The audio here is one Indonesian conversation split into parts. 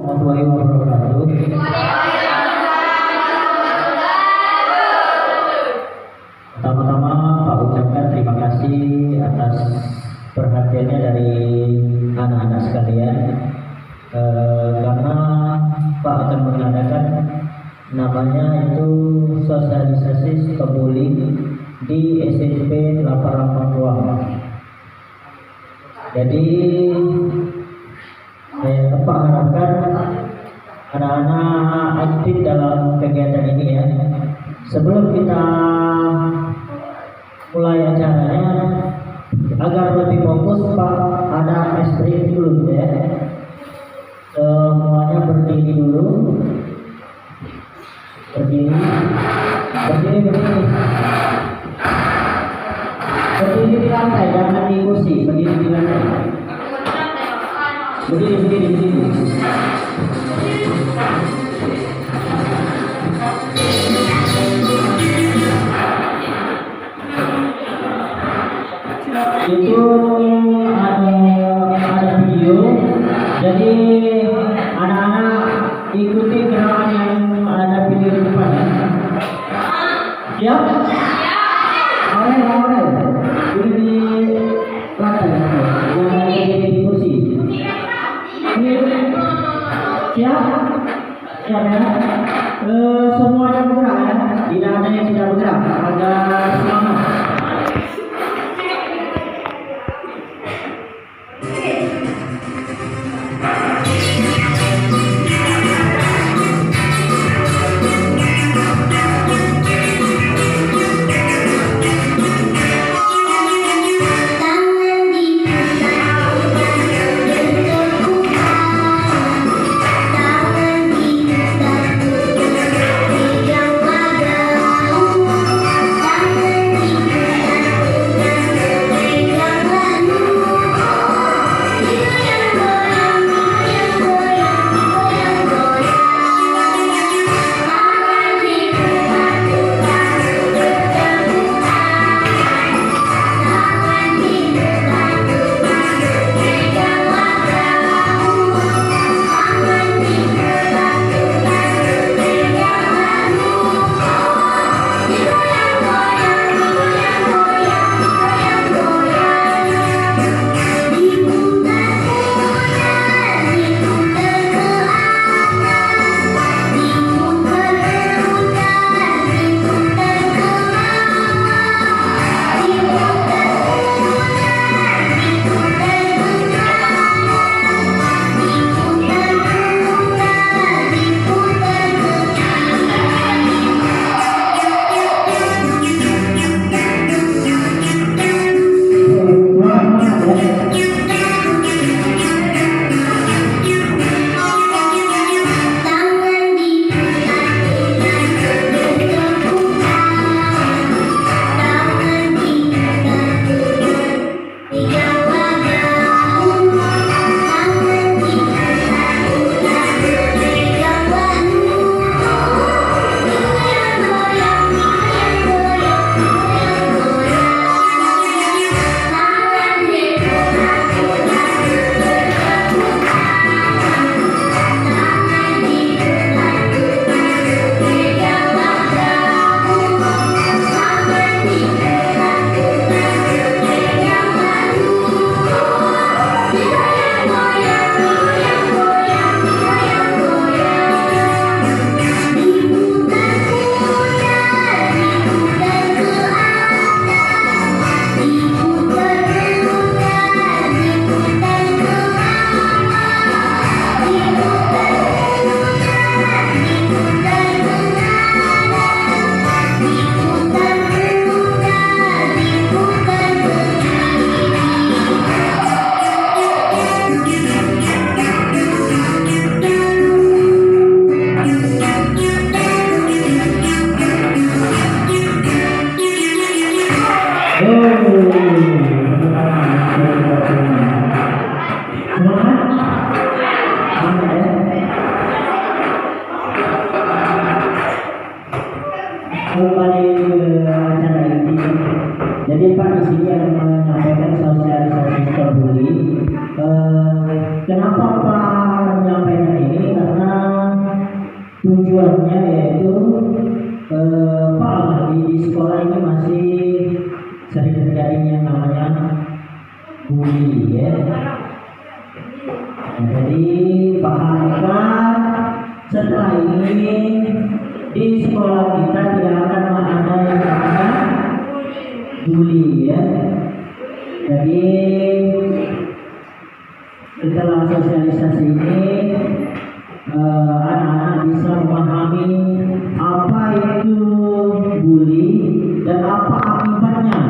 warahmatullahi wabarakatuh. Pertama-tama Pak ucapkan terima kasih atas perhatiannya dari anak-anak sekalian, karena Pak akan mengadakan namanya itu sosialisasi kebuli di SMP Laparampang. Jadi Pak harapkan anak-anak aktif dalam kegiatan ini ya. Sebelum kita mulai acaranya, agar lebih fokus Pak ada es krim dulu ya. Semuanya berdiri dulu. Berdiri. Berdiri di lantai, jangan di kursi, berdiri di lantai. Berdiri. Itu ada video, jadi anak-anak ikuti gerakan yang ada video di depan. Siap? Awal. Ini di lantai, jangan di kursi. Siap? Siap ya? Semuanya bergerak ya, tidak ada yang tidak bergerak, agar semangat. tujuannya yaitu Pak, di sekolah ini masih sering terjadi yang namanya bully ya. Jadi Pak harapkan setelah ini di sekolah kita tidak akan ada yang namanya bully ya. Jadi setelah sosialisasi ini anak-anak bisa memahami apa itu bully dan apa akibatnya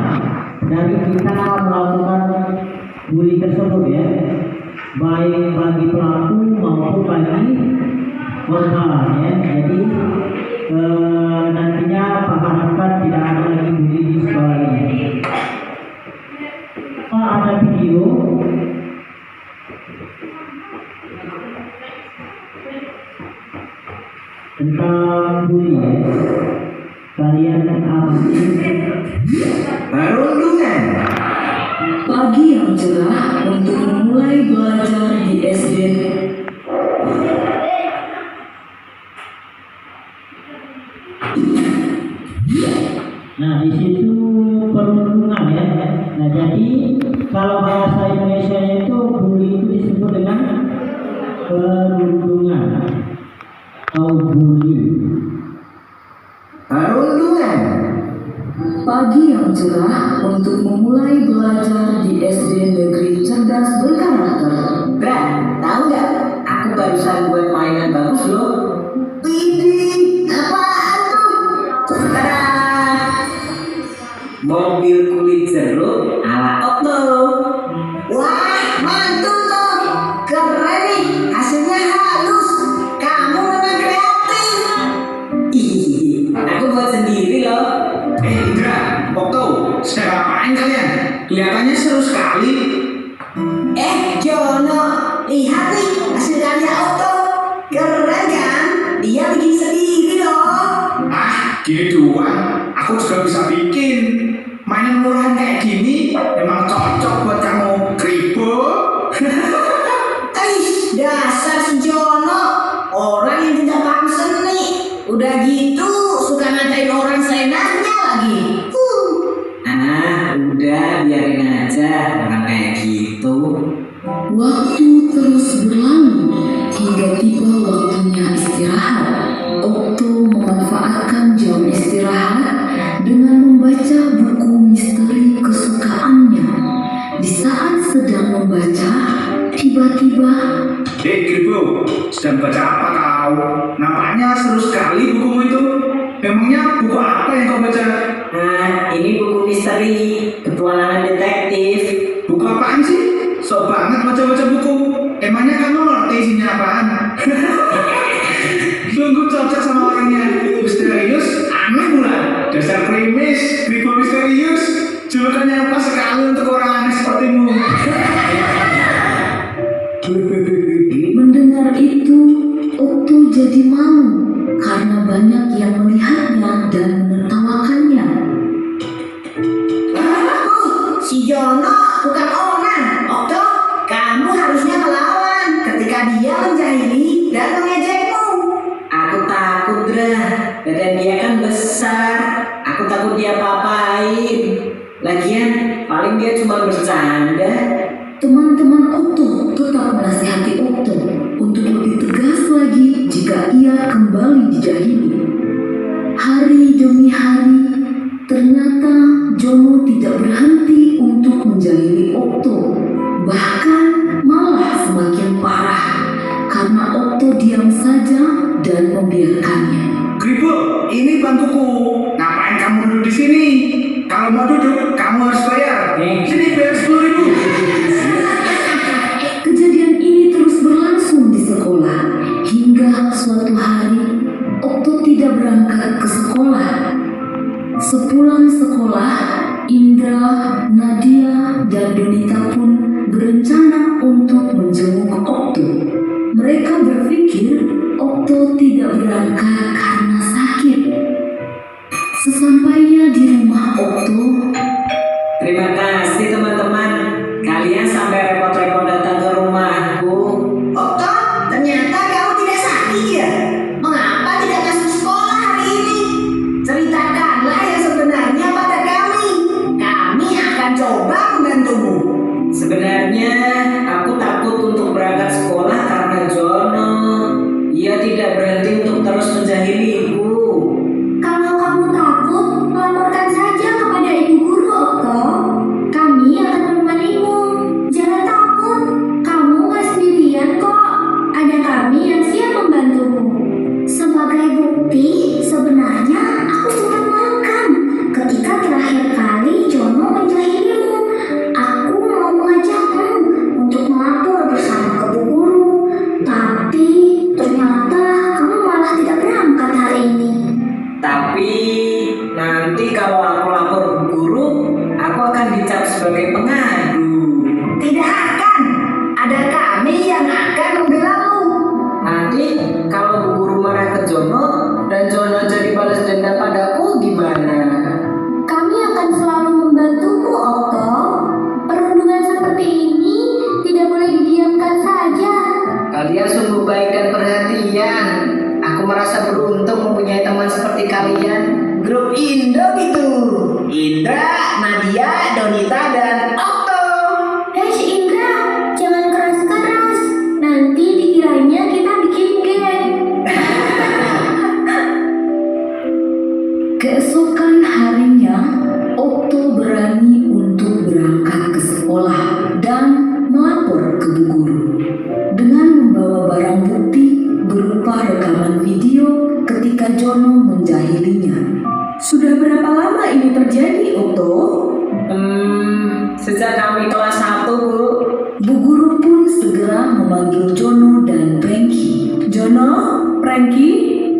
dari kita melakukan bully tersebut ya, baik bagi pelaku maupun bagi korban ya. Jadi nantinya Pak harapkan tidak ada lagi bully di sekolah ini. Pak, ada video tentang bully ya. Kalian apa sih? Perundungan. Pagi yang cerah untuk memulai belajar di SD. Nah, di situ perundungan ya. Nah, jadi kalau bahasa Indonesia itu bully itu disebut dengan perundungan atau bully. Perundungan. Pagi yang cerah untuk memulai belajar di SD Negeri Cerdas Berkarakter. Bra, tahu nggak? Aku barusan buat mainan bagus loh. Widih, apaan tuh? Tada! Mobil kulit jeruk ala Otto. Wah, mantul tuh. Keren nih, hasilnya halus. Kamu memang kreatif. Ih, aku buat sendiri loh. Indra, Okto, sedang ngapain kalian? Kelihatannya seru sekali. Jono, lihat nih hasil karya Otto. Keren kan? Dia bikin sendiri loh. Ah, gini doang. Aku juga bisa bikin. Mainan murahan kayak gini emang cocok buat kamu. Kribo. Dasar si Jono, orang yang tidak paham seni. Udah gitu suka ngatain orang seenaknya lagi. Udah biarin aja orang kayak gitu. Waktu terus berlalu hingga tiba waktunya istirahat. Okto memanfaatkan jam istirahat dengan membaca buku misteri kesukaannya. Di saat sedang membaca, tiba-tiba Kribo, sedang baca apa kau? Nampaknya seru sekali bukumu itu. Memangnya buku apa yang kau baca? Ini buku misteri, petualangan detektif. Buku apaan sih? Sok banget baca-baca buku. Emangnya kamu ngerti isinya apaan? Sungguh cocok sama orangnya. Misterius, aneh pula. Dasar krimis, Kribo misterius. Julukannya pas sekali untuk orang aneh sepertimu. mendengar itu, Okto jadi malu karena banyak yang melihatnya dan menertawakannya. Si Jono bukan orang. Okto, kamu harusnya melawan ketika dia menjahili dan mengejekmu. Aku takut, Dra. Badan dia kan besar. Aku takut dia apa-apain. Lagian, paling dia cuma bercanda. Teman-teman Okto tetap menasihati Okto untuk lebih tegas lagi jika ia kembali dijahili. Hari demi hari, ternyata Jono tidak berhenti untuk menjahili Okto. Bahkan malah semakin parah karena Okto diam saja dan membiarkannya. Kribo, ini bangkuku. Ngapain kamu duduk di sini? Kalau mau duduk, kamu harus bayar. Sini bayar 10.000. Kejadian ini terus berlangsung di sekolah hingga suatu hari Okto tidak berangkat ke sekolah. Sepulang sekolah, Indra, Nadia, dan Donita pun berencana untuk menjenguk Okto. Mereka berpikir Okto tidak berangkat karena sakit. Sesampainya di rumah Okto, Terima kasih teman-teman. Kalian sampai repot-repot datang ke rumahku. Okto, ternyata kamu tidak sakit ya? Mengapa tidak kalian grup Indo gitu. Indra, Nadia, Donita, dan Okto. Si Indra, jangan keras-keras. Nanti dikiranya kita bikin geng. Keesokan harinya, Okto berani untuk berangkat ke sekolah dan melapor ke bu guru dengan membawa barang bukti berupa rekaman video ketika Jono menjahilinya. Sudah berapa lama ini terjadi, Okto? Sejak kami kelas 1, Bu. Bu guru pun segera memanggil Jono dan Prengki. Jono, Prengki,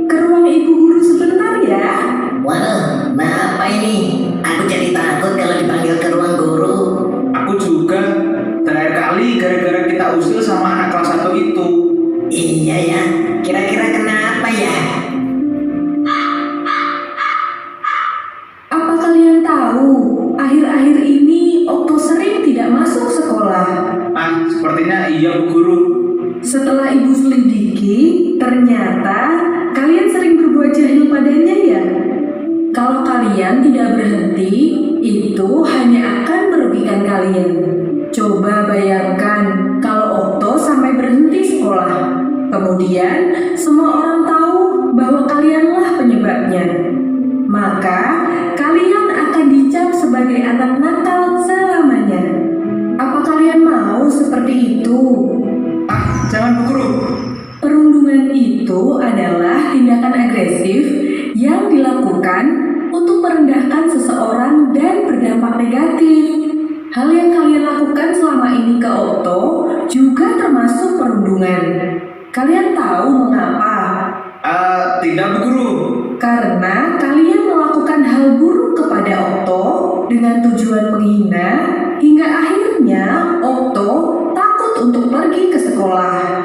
ke ruang ibu guru sebentar ya. Waduh, apa ini? Aku jadi takut kalau dipanggil ke ruang guru. Aku juga. Terakhir kali gara-gara kita usil sama anak kelas 1 itu. Iya ya, kira-kira kenapa ya? Apa kalian tahu, akhir-akhir ini Okto sering tidak masuk sekolah. Sepertinya iya Bu Guru. Setelah ibu selidiki, ternyata kalian sering berbuat jahil padanya ya. Kalau kalian tidak berhenti, itu hanya akan merugikan kalian. Coba bayangkan kalau Okto sampai berhenti sekolah. Kemudian semua orang tahu bahwa kalianlah penyebabnya. Maka kalian akan dicap sebagai anak nakal selamanya. Apa kalian mau seperti itu? Jangan Bu Guru. Perundungan itu adalah tindakan agresif yang dilakukan untuk merendahkan seseorang dan berdampak negatif. Hal yang kalian lakukan selama ini ke Okto juga termasuk perundungan. Kalian tahu mengapa? Tidak Bu Guru. Karena kalian melakukan hal buruk kepada Okto dengan tujuan menghina, hingga akhirnya Okto takut untuk pergi ke sekolah.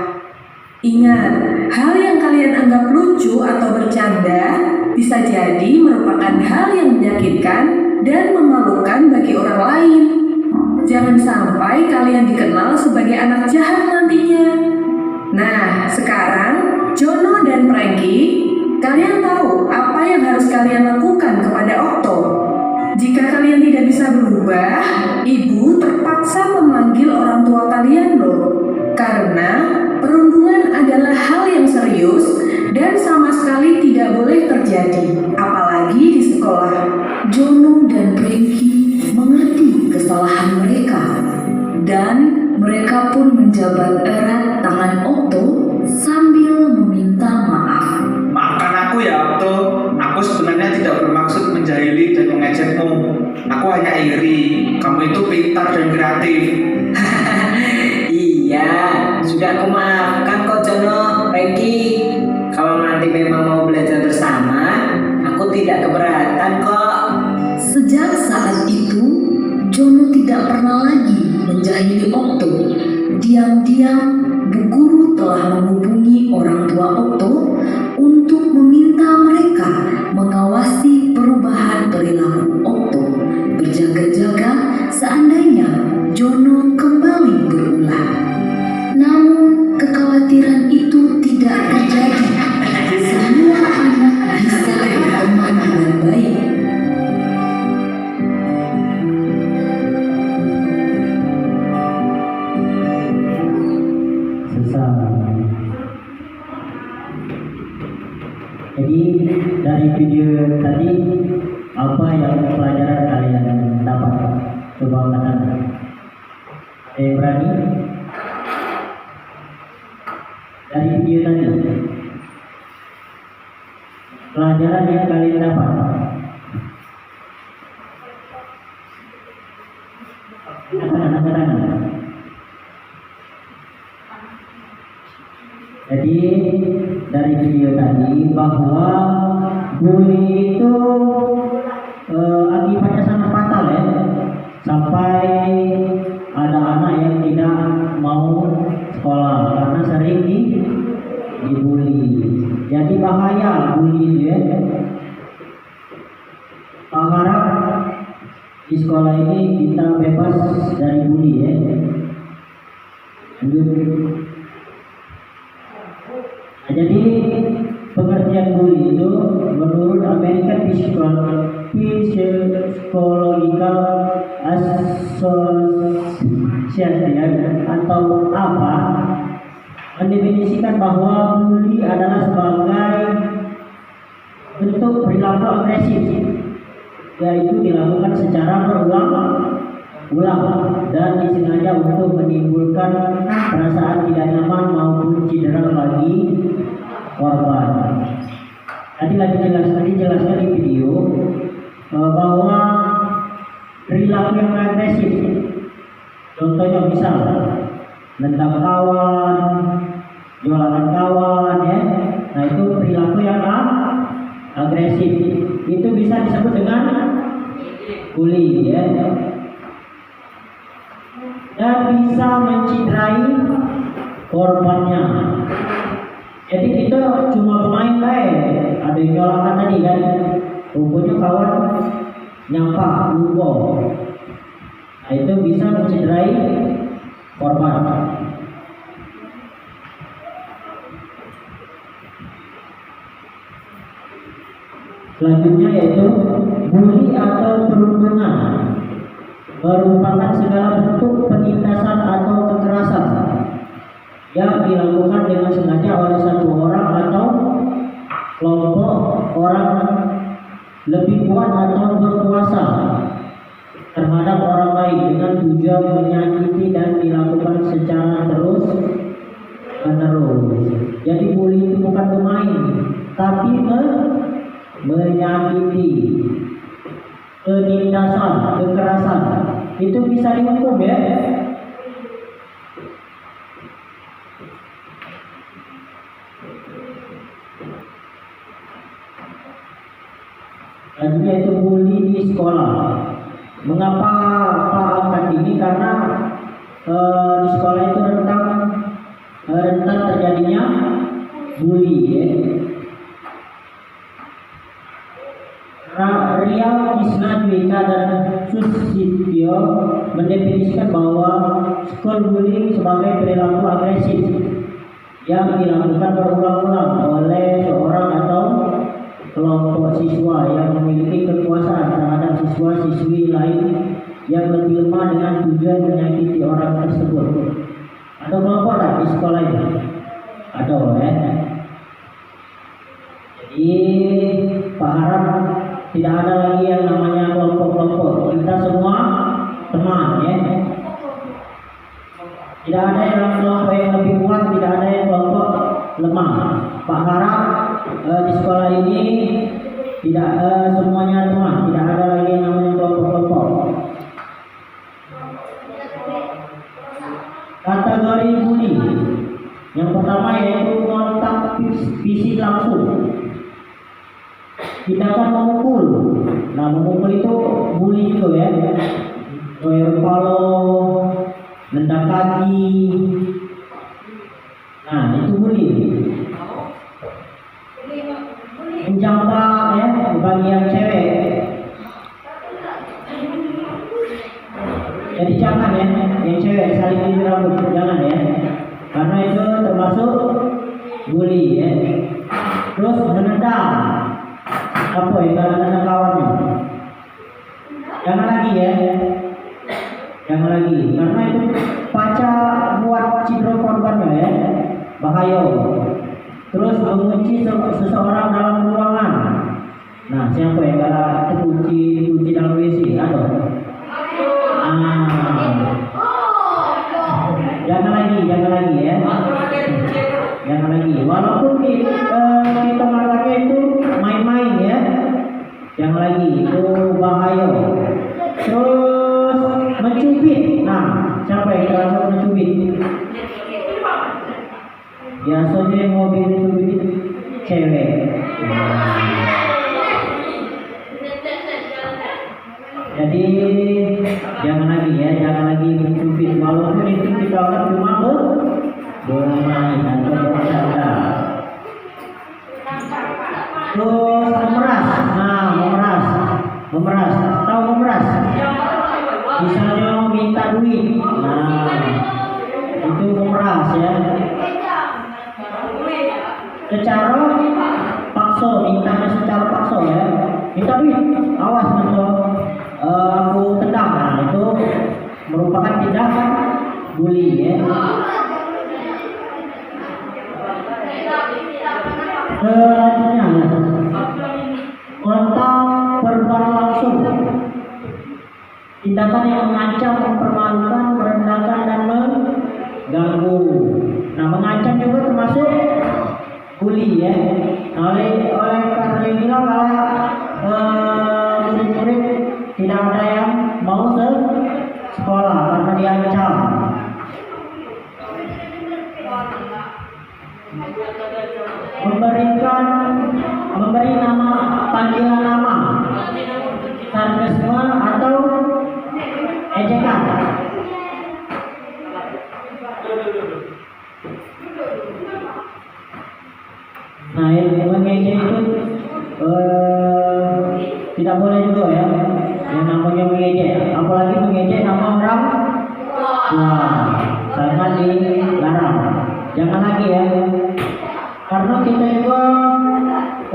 Ingat, hal yang kalian anggap lucu atau bercanda bisa jadi merupakan hal yang menyakitkan dan memalukan bagi orang lain. Jangan sampai kalian dikenal sebagai anak jahat nantinya. Nah, sekarang Jono dan Prengki, kalian tahu apa yang harus kalian lakukan kepada Okto. Jika kalian tidak bisa berubah, ibu terpaksa memanggil orang tua kalian loh. Karena perundungan adalah hal yang serius dan sama sekali tidak boleh terjadi, apalagi di sekolah. Jono dan Prengki mengerti kesalahan mereka, dan mereka pun menjabat erat tangan Okto sambil meminta maaf. Maafkan aku ya Okto. Aku sebenarnya tidak bermaksud menjahili dan mengejekmu. Aku hanya iri. Kamu itu pintar dan kreatif. Iya, sudah aku maafkan kok Jono, Prengki. Kalau nanti memang mau belajar bersama, aku tidak keberatan kok. Sejak saat itu, Jono tidak pernah lagi menjahili Okto. Diam-diam, bu guru telah menghubungi orang tua Okto untuk meminta mereka mengawasi perubahan perilaku Okto, berjaga-jaga seandainya Jono kembali berulah. Namun, kekhawatiran itu tidak terjadi. Semua anak bisa berteman dengan baik. Jadi dari video tadi apa yang pelajaran kalian dapat? Coba katakan. Berani? Dari video tadi pelajaran yang kalian dapat. Katakan. Jadi dari video tadi bahwa bully itu akibatnya sangat fatal ya, sampai ada anak yang tidak mau sekolah karena sering dibully. Jadi bahaya bully ya. Harap di sekolah ini kita bebas dari bully ya. Lanjut. Jadi pengertian bully itu menurut Amerika American Psychological Association atau apa mendefinisikan bahwa bully adalah sebagai bentuk perilaku agresif, yaitu dilakukan secara berulang-ulang dan disengaja untuk menimbulkan perasaan tidak nyaman maupun cedera bagi korban. Tadi dijelaskan di video bahwa perilaku yang agresif, contohnya misal nendang kawan, jualan kawan, ya. Nah itu perilaku yang agresif. Itu bisa disebut dengan bully, ya. Dan bisa menciderai korbannya. Jadi kita cuma pemain baik, ada yang nyolakan tadi kan, rupanya kawan nyampak lupa. Nah itu bisa menciderai korban. Selanjutnya yaitu bully atau perundungan, merupakan segala bentuk penindasan atau kekerasan yang dilakukan dengan sengaja oleh satu orang atau kelompok orang lebih kuat atau berkuasa terhadap orang lain dengan tujuan menyakiti dan dilakukan secara terus-menerus. Jadi bully itu bukan bermain, tapi menyakiti, penindasan, kekerasan. Itu bisa dihukum, ya. Selanjutnya itu bully di sekolah. Mengapa Pak angkat ini? Karena di sekolah itu rentan terjadinya bully, ya. Ria Kisna Dwika dan Susityo mendefinisikan bahwa school bullying sebagai perilaku agresif yang dilakukan berulang-ulang oleh seorang atau kelompok siswa yang memiliki kekuasaan terhadap siswa-siswi lain yang lebih lemah dengan tujuan menyakiti orang tersebut. Ada kelompok tak di sekolah ini? Ada, ya. Jadi Pak harap tidak ada lagi yang namanya kelompok-kelompok. Kita semua teman, ya. Tidak ada yang kelompok yang lebih kuat, tidak ada yang kelompok lemah. Pak harap di sekolah ini tidak semuanya teman, tidak ada lagi yang namanya kelompok-kelompok. Kategori bully yang pertama yaitu kontak fisik langsung. Tindakan memukul. Nah, memukul itu bully juga, ya. Royer palo, nendang kaki. Nah, itu bully. Menjambak, ya, bagi yang cewek. Jadi jangan, ya, yang cewek saling gigit rambut, jangan, ya. Karena itu termasuk bully, ya. Terus menendang. Apa ya, kalau ada kawannya, jangan lagi, ya, jangan lagi, karena itu paca buat cedera korbannya, ya, bahaya. Terus mengunci seseorang dalam ruangan. Nah, siapa yang kalau terkunci dalam WC? Ada. Jangan lagi, ya. Jangan lagi. Walaupun kita mengatakan itu main-main, ya. Jangan lagi, itu bahaya. Terus mencubit. Nah, siapa yang terlalu mencubit? Biasanya yang mobil mencubit cewek. Jadi jangan lagi, ya, jangan lagi mencubit. Walaupun itu kita cuma bermain atau bercanda. Terus memeras. Nah, memeras. Tahu memeras? Misalnya minta duit. Nah, itu memeras, ya. Secara paksa, mintanya secara paksa, ya. duit, awas untuk aku tendang. Nah, itu merupakan tindakan bully ya. Selanjutnya kontak verbal langsung, tindakan yang mengancam, mempermalukan, merendahkan dan mengganggu. Nah, mengancam juga termasuk bully ya. Oleh karena inilah kalau murid-murid tidak ada yang mau sekolah karena diancam. Memberi nama, panggilan nama, sarkasme atau ejekan. Nah, mengejek itu tidak boleh juga ya. Yang namanya mengejek, apalagi mengejek nama orang tua, sangat dilarang. Jangan lagi ya. Karena kita juga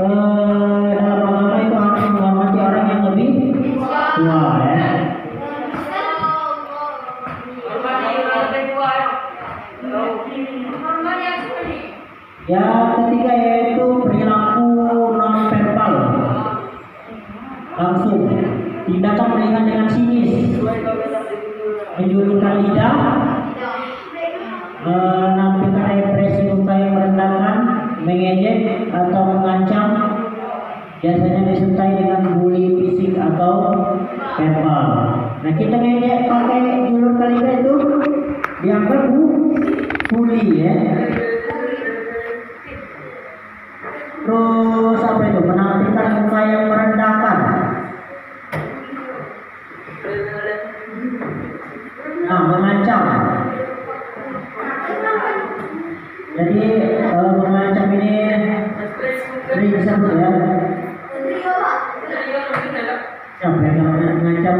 dalam agama itu harus menghormati orang yang lebih tua ya. Yang ketiga yaitu perilaku non verbal langsung, tindakan melihat dengan sinis, menjulurkan lidah, menampilkan ekspresi muka yang merendahkan, mengejek atau mengancam, biasanya disertai dengan bully fisik atau verbal. Nah, kita ngejek pakai julurkan lidah itu dianggap bully ya. Terus apa itu? Menampilkan muka yang merendahkan. Nah, mengancam. Jadi mengancam ini sering disebut ya. Siapa yang mengancam?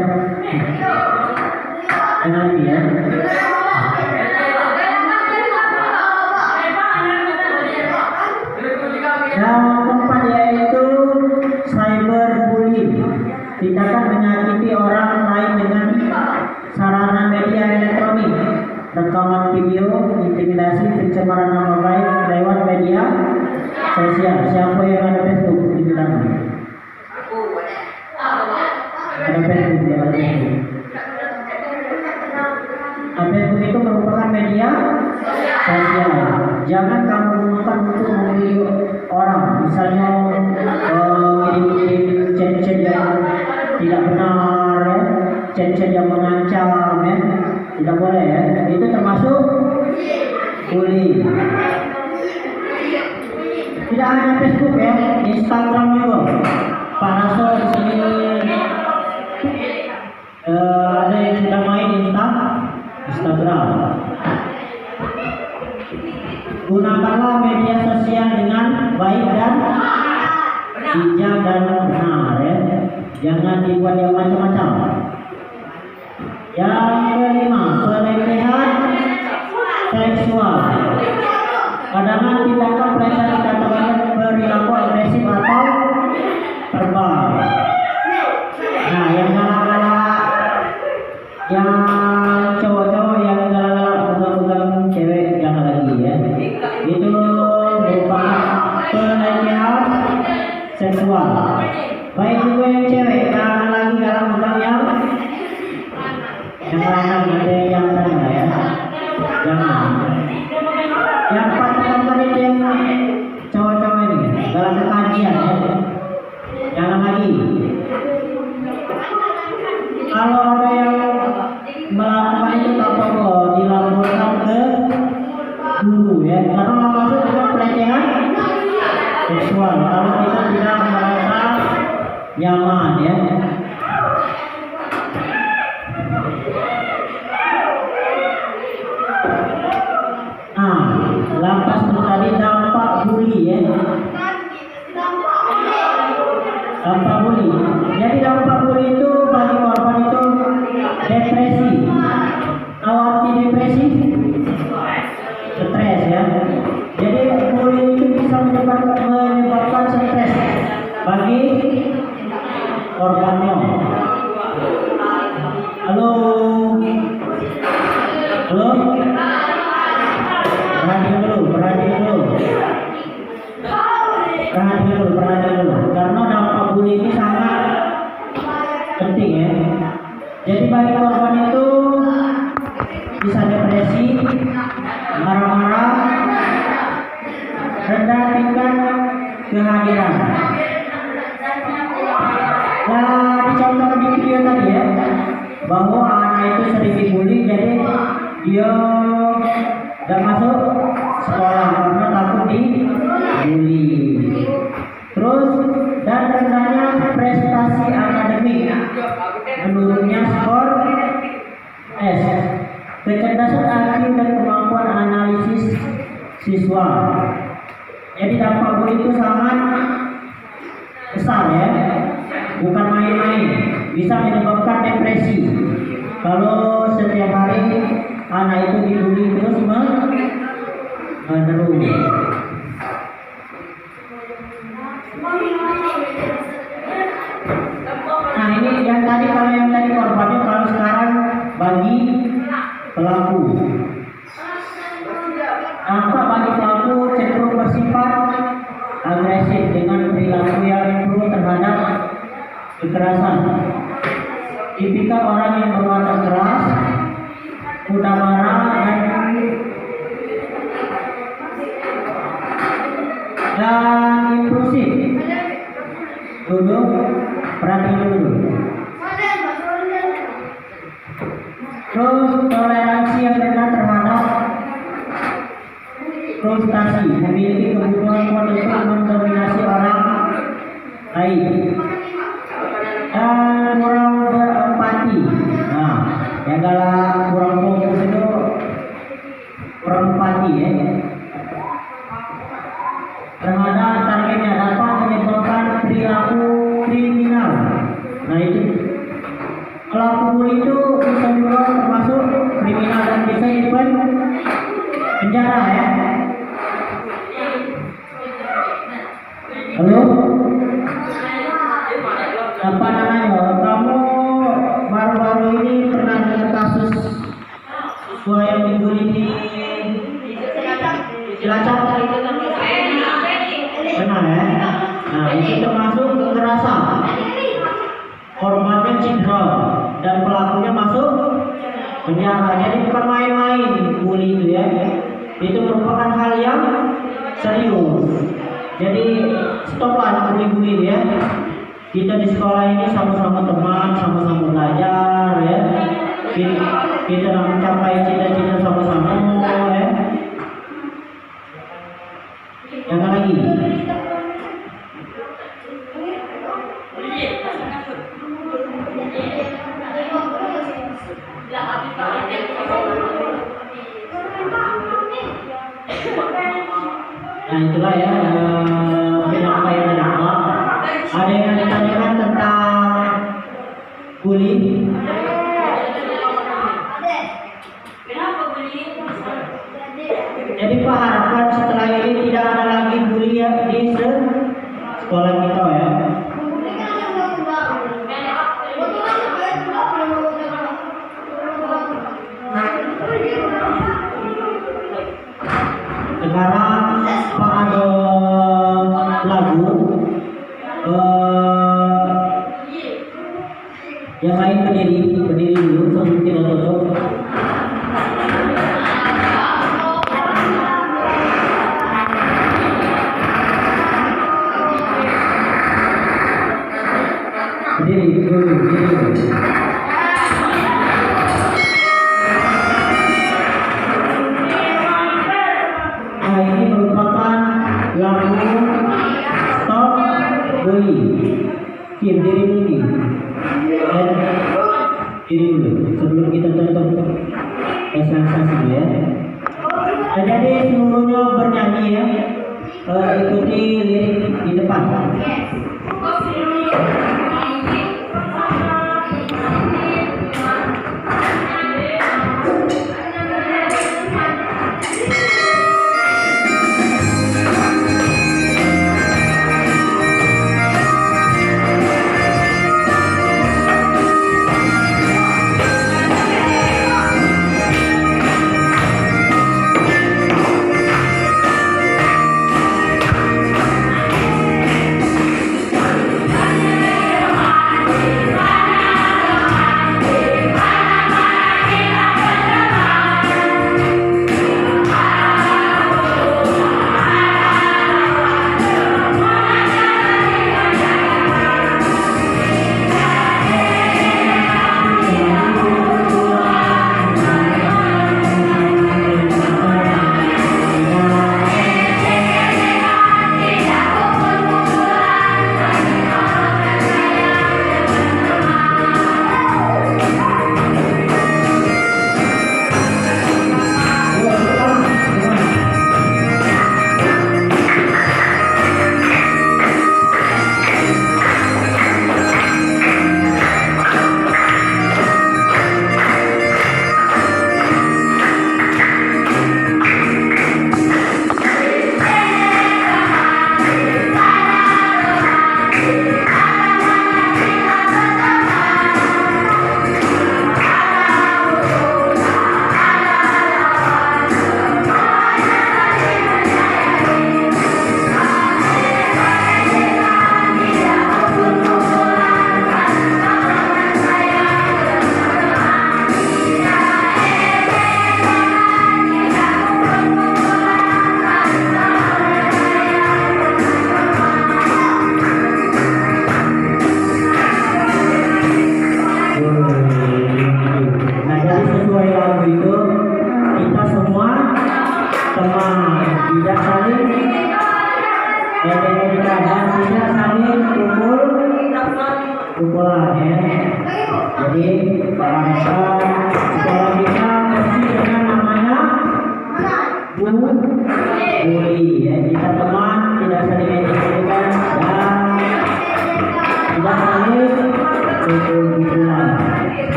Jangan lagi ya. Yang keempat yaitu cyberbullying, tindakan menyakiti orang lain dengan sarana media elektronik, rekaman video, intimidasi, pencemaran nama baik lewat media sosial. Siapa yang ada Facebook di belakang? Ada Facebook, ya, ada Facebook. Nah, Facebook itu merupakan media sosial. Jangan kamu gunakan untuk membuli orang, misalnya ngirim chat-chat yang tidak benar ya, chat-chat yang mengancam ya, tidak boleh ya. Itu termasuk bully. Tidak hanya Facebook ya, Instagram juga. Pak Naso di sini ada yang sudah main Instagram. Gunakanlah media sosial dengan baik dan bijak dan benar ya. Jangan dibuat yang macam-macam. Yang kelima, pelecehan seksual. Kadang-kadang tindakan pelecehan dikatakan perilaku agresif atau verbal. Nah, yang galak-galak, yang cowok-cowok yang galak-galak pegang-pegang cewek jangan lagi ya. Itu merupakan pelecehan seksual. Baik juga yang cewek, jangan lagi galak-galak yang lain ada yang tanya ya. Jangan. Yang pacaran itu yang cowok-cowok ini dalam kajian ya. Jangan lagi. Kalau ada yang melakukan itu tak perlu dilaporkan ke guru ya, karena masuk dengan pelecehan seksual. Kalau kita tidak merasa nyaman ya. Nah, lantas tadi dampak bully ya. Dampak bully. Jadi dampak bully itu bagi korban itu depresi. Tahu arti depresi? Stres ya. Jadi bully itu bisa menyebabkan stres bagi korbannya. Halo, halo, perhatian dulu, karena dampak bully ini sangat penting ya. Jadi bagi korban itu bisa depresi, marah-marah, rendah tingkat kehadiran. Nah, dicontohkan di video tadi ya, bahwa anak itu sering dibully, jadi dia gak masuk sekolah karena takut dibully. Terus dan rendahnya prestasi akademik, menurunnya skor S, kecerdasan IQ dan kemampuan analisis siswa. Jadi dampak bully itu sangat besar ya, bukan main-main, bisa menyebabkan depresi kalau setiap hari anak itu dibully terus menerus. Nah ini yang tadi, kalau yang tadi korbannya, kalau sekarang bagi pelaku. Dampak bagi pelaku cenderung bersifat agresif dengan perilaku yang cenderung terhadap kekerasan. Tipikal orang yang berwatak keras, mudah marah dan impulsif. Duduk, perhatian dulu. Terus toleransi yang rendah terhadap frustasi, memiliki kebutuhan kuat untuk mendominasi orang lain, dan kurang berempati. Nah, yang galak kurang fokus itu kurang empati ya terhadap targetnya, dapat menyebabkan perilaku kriminal. Nah itu pelaku bully itu bisa juga termasuk kriminal dan bisa penjara ya. Halo, apa namanya? Kamu baru-baru ini pernah dengar kasus siswa yang dibully di Cilacap? Benar ya? Nah itu termasuk kekerasan. Korbannya cedera dan pelakunya masuk penjara. Jadi bukan main-main bully itu ya. Itu merupakan hal yang serius. Jadi stoplah bully-bully ya. Kita di sekolah ini sama-sama teman, sama-sama belajar ya. Kita mencapai cita-cita sama-sama ya. Jangan lagi. Nah itulah ya penyampaian dan apa. Ada yang ditanyakan tentang bully? Jadi Pak, harapan setelah ini tidak ada lagi bully ya di sekolah kita ya. Sekarang Pak ada lagu yang lain berdiri dulu sebelum kita tutup. Berdiri dulu. Nah ini merupakan lagu Stop Bully. Kim, diri dulu. Diri dulu sebelum kita tutup esensi ya. Nah, jadi seluruhnya bernyanyi ya. Ikuti lirik di depan.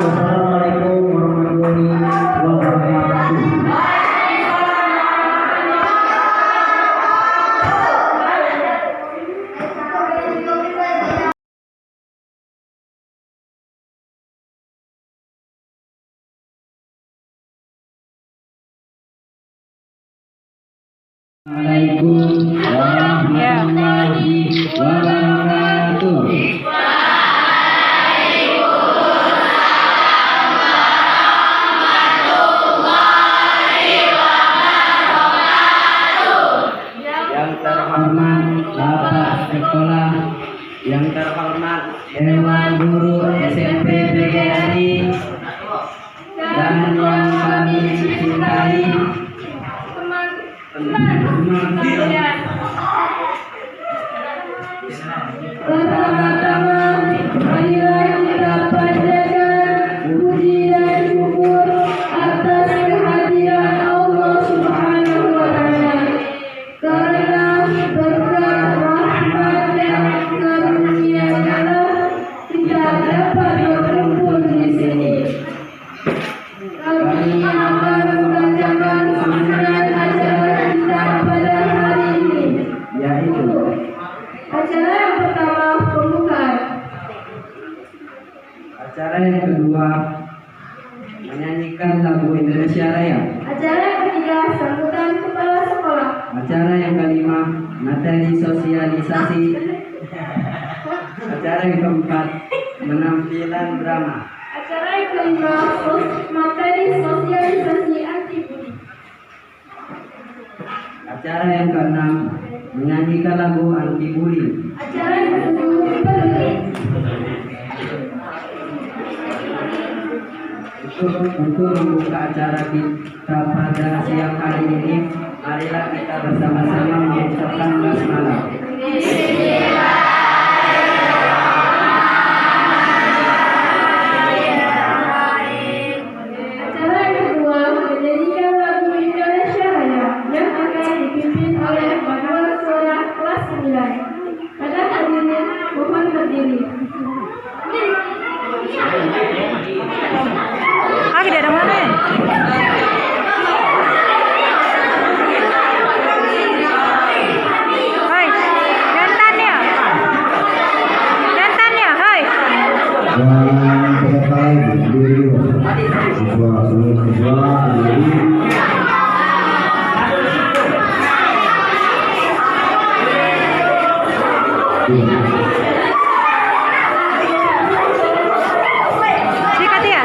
Wassalamualaikum warahmatullahi wabarakatuh. Assalamualaikum warahmatullahi wabarakatuh. Yang terhormat Bapak Sekolah, yang terhormat Dewan Guru SMP PGRI, dan yang kami cintai Pertama-tama, marilah kita panjatkan puji dan syukur atas kehadiran Allah Subhanahu wa Ta'ala, karena berkat rahmat dan karunia-Nya kita dapat berkumpul di sini. Kami akan membacakan susunan acara kita pada hari ini, yaitu acara yang pertama pembukaan. acara yang kedua menyanyikan lagu Indonesia Raya. Acara yang ketiga sambutan kepala sekolah. Acara yang kelima materi sosialisasi. Acara yang keempat penampilan drama. Acara yang kelima materi sosialisasi anti bully. Acara yang keenam menyanyikan lagu anti bully. Acara yang ketujuh peduli. Untuk membuka acara kita pada siang hari ini, marilah kita bersama-sama mengucapkan basmalah. Acara yang kedua menyanyikan lagu Indonesia Raya yang akan dipimpin oleh Manual Suara kelas 9. Pada hadirin mohon berdiri. Tidak ada mana ya? Hai, jantan ya? Jantan ya, hai. Yang selesai berdiri siswa seluruh siswa berdiri. Sikat ya?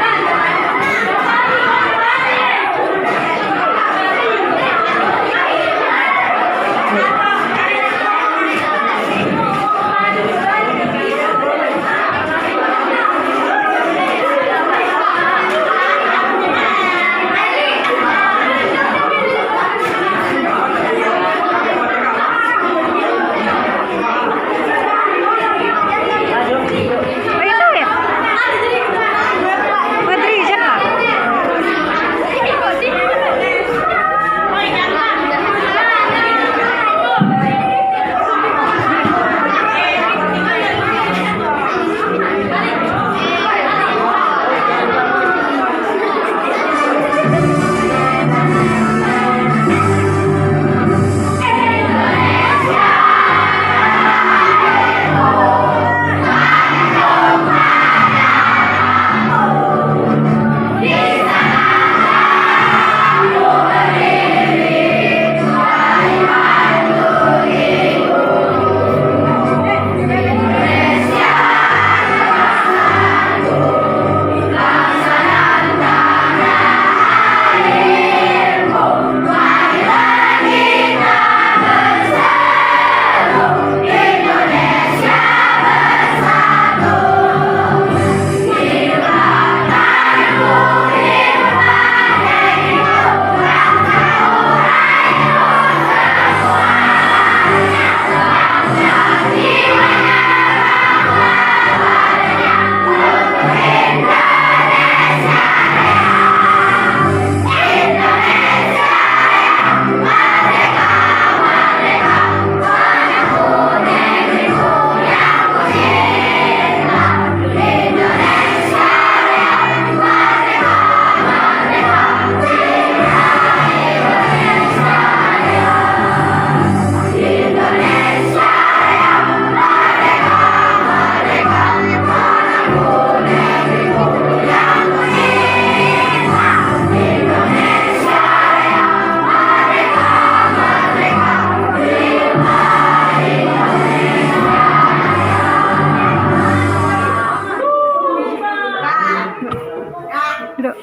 Duduk.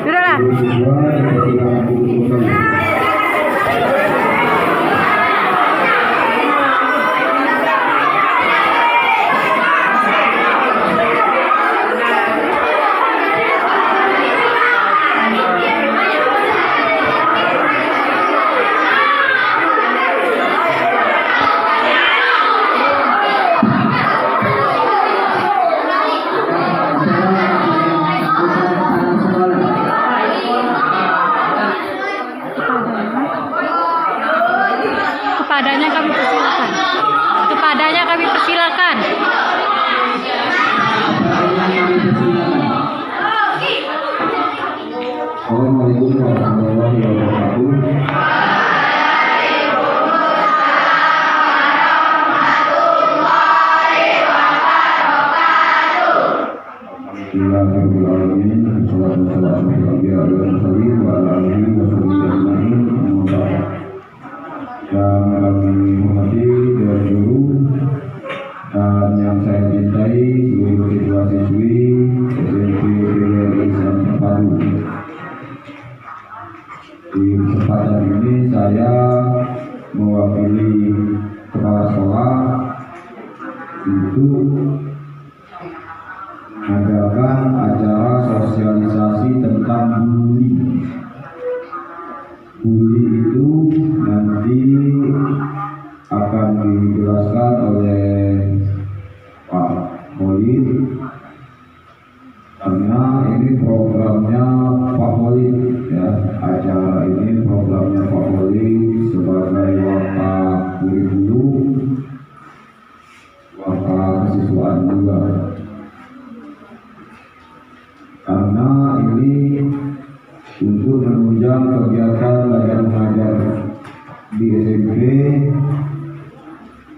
Duduklah. Siswa dipersilakan duduk kembali. Kepadanya kami persilakan. Kepadanya kami persilakan. Assalamualaikum warahmatullahi wabarakatuh. Bismillahirrahmanirrahim. Wassalatu wassalamu ala mursalin wa ala alihi wa sahbihi ajma'in. Yang kami hormati Dewan Guru dan yang saya cintai seluruh siswa-siswi SMP PWRI Islam Terpadu. Di kesempatan ini saya mewakili kepala sekolah untuk mengadakan acara sosialisasi tentang bully. Bully itu nanti akan dijelaskan oleh Pak Khalid, karena ini programnya Pak Khalid ya. Acara ini programnya Pak Khalid sebagai wakakurikulum, wakakesiswaan juga. Karena ini untuk menunjang kegiatan belajar mengajar di SMP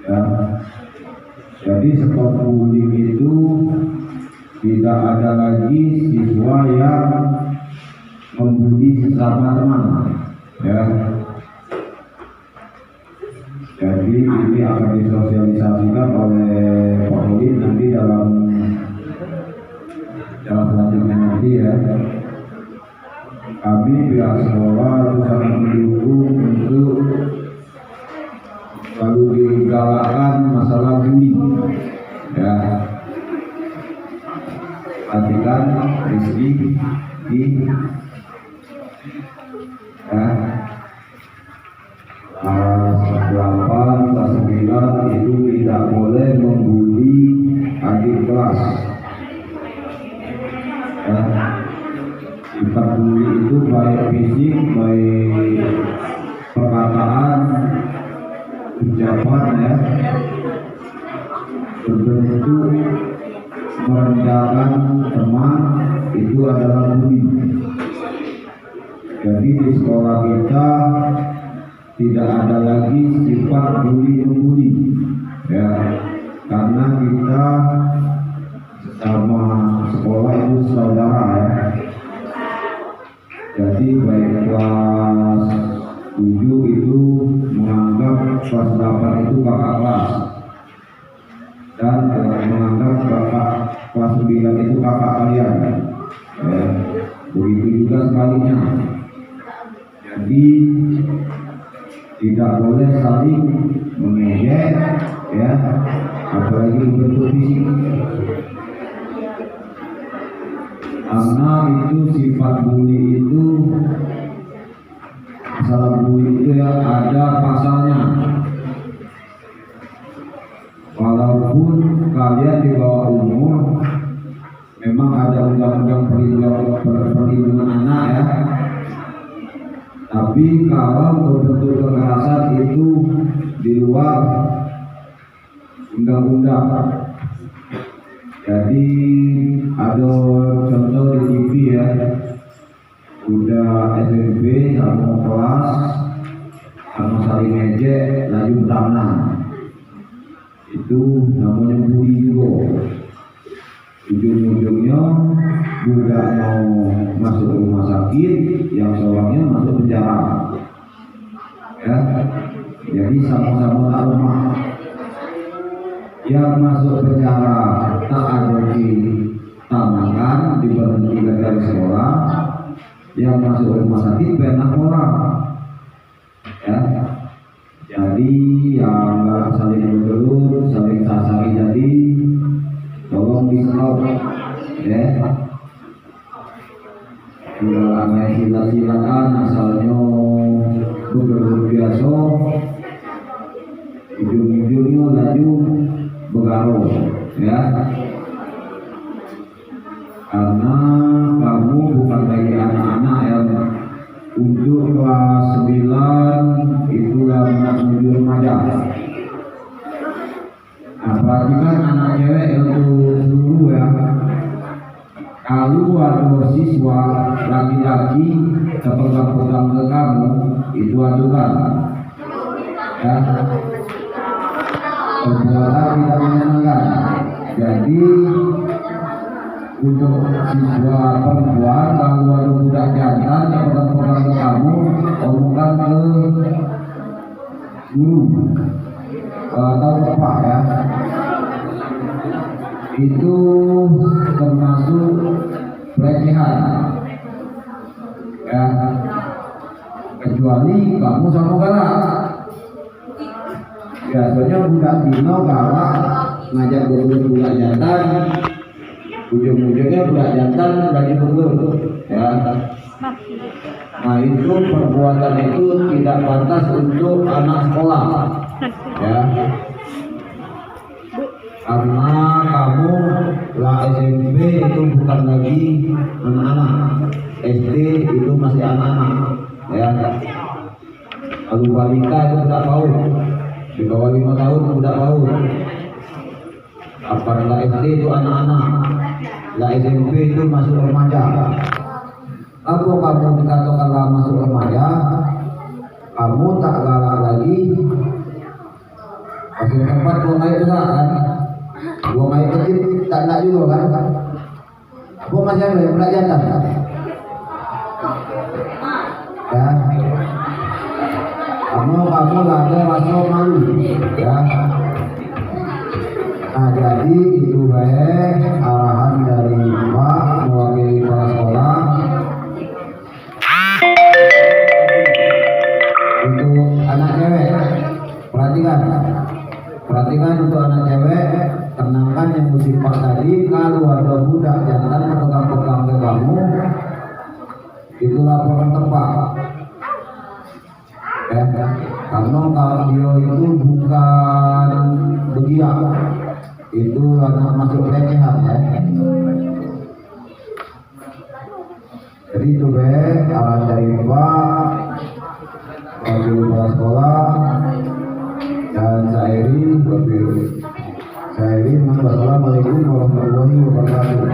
ya. Jadi stop bullying itu tidak ada lagi siswa yang membuli sesama teman ya. Jadi ini akan disosialisasikan oleh Pak Khalid nanti dalam selanjutnya nanti ya. Kami pihak sekolah itu sangat mendukung untuk selalu digalakkan masalah bullying ya. Perhatikan Rizky di ya, kelas 8, kelas 9 itu tidak boleh membuli adik kelas ya. Sifat bully itu baik fisik, baik perkataan, ucapan ya, berbentuk merendahkan teman, itu adalah bully. Jadi di sekolah kita tidak ada lagi sifat bully membuli ya, karena kita sama sekolah itu saudara ya. Jadi baik kelas 7 itu menganggap kelas 8 itu kakak kelas, dan menganggap kakak kelas 9 itu kakak kalian ya. Begitu juga sebaliknya. Jadi tidak boleh saling mengejek ya, apalagi bentuk fisik. Karena itu sifat bully itu, masalah bully itu ya ada pasalnya. Walaupun kalian di bawah umur, memang ada undang-undang perlindungan anak ya. Tapi kalau bentuk kekerasan itu di luar undang-undang. Jadi ada contoh di TV ya, udah SMP sama kelas sama saling ngejek laju bertanam, itu namanya bully juga. Ujung-ujungnya budak mau masuk rumah sakit, yang seorangnya masuk penjara ya. Jadi sama-sama tak lemah. Yang masuk penjara tak ada di tangan diberhentikan dari sekolah, yang masuk rumah sakit banyak orang, ya. Jadi yang nggak saling bergelut, saling sasari jadi tolong di stop, ya. Udah aneh silat-silatan asalnya bergelut biasa, ujung-ujungnya laju begaruh, ya. Karena kamu bukan lagi anak-anak yang untuk kelas 9 itulah menuju remaja. Apalagi kan anak cewek itu dulu ya. Kalau ada siswa laki-laki kepegang-pegang ke kamu itu aturan, ya. Perbuatan tidak menyenangkan. Jadi untuk siswa perempuan kalau ada budak jantan yang pegang-pegang ke kamu, omongkan ke guru atau bapak, ya. Itu termasuk pelecehan, ya. Kecuali kamu sama galak. Biasanya budak dino galak ngajak berbuat budak jantan, ujung-ujungnya budak jantan lagi bergelut, ya. Nah itu perbuatan itu tidak pantas untuk anak sekolah, ya. Karena kamu lah SMP itu bukan lagi anak-anak, SD itu masih anak-anak, ya. Kalau balita itu tidak tahu, di bawah 5 tahun tidak tahu. Apalagi SD itu anak-anak, lah SMP itu masuk remaja. Kalau kamu dikatakanlah masuk remaja, kamu tak galak lagi. Masih tempat buang air besar kan, buang air kecil tak nak juga kan. Buang masih ada yang belajar kan, ya. Kamu ada rasa malu, ya. Nah jadi itu baik arahan dari Pak mewakili kepala sekolah untuk anak cewek. Perhatikan untuk anak cewek, tenangkan yang musibah tadi. Kalau ada budak jantan pegang-pegang ke kamu, itu laporan tepat, ya. Karena kalau dia itu bukan begiak, itu anak masuk pelecehan, ya. Jadi itu arahan dari Pak wakil kepala sekolah dan Sairi. Wassalamualaikum warahmatullahi wabarakatuh.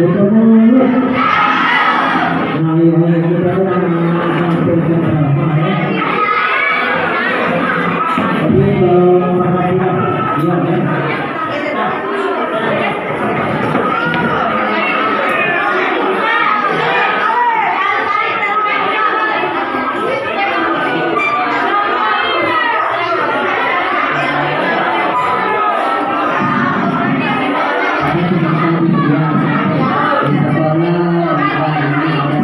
Buka mulut. Nah, ayo kita sampai ke bawah ya. Jadi perhatian, iya ya.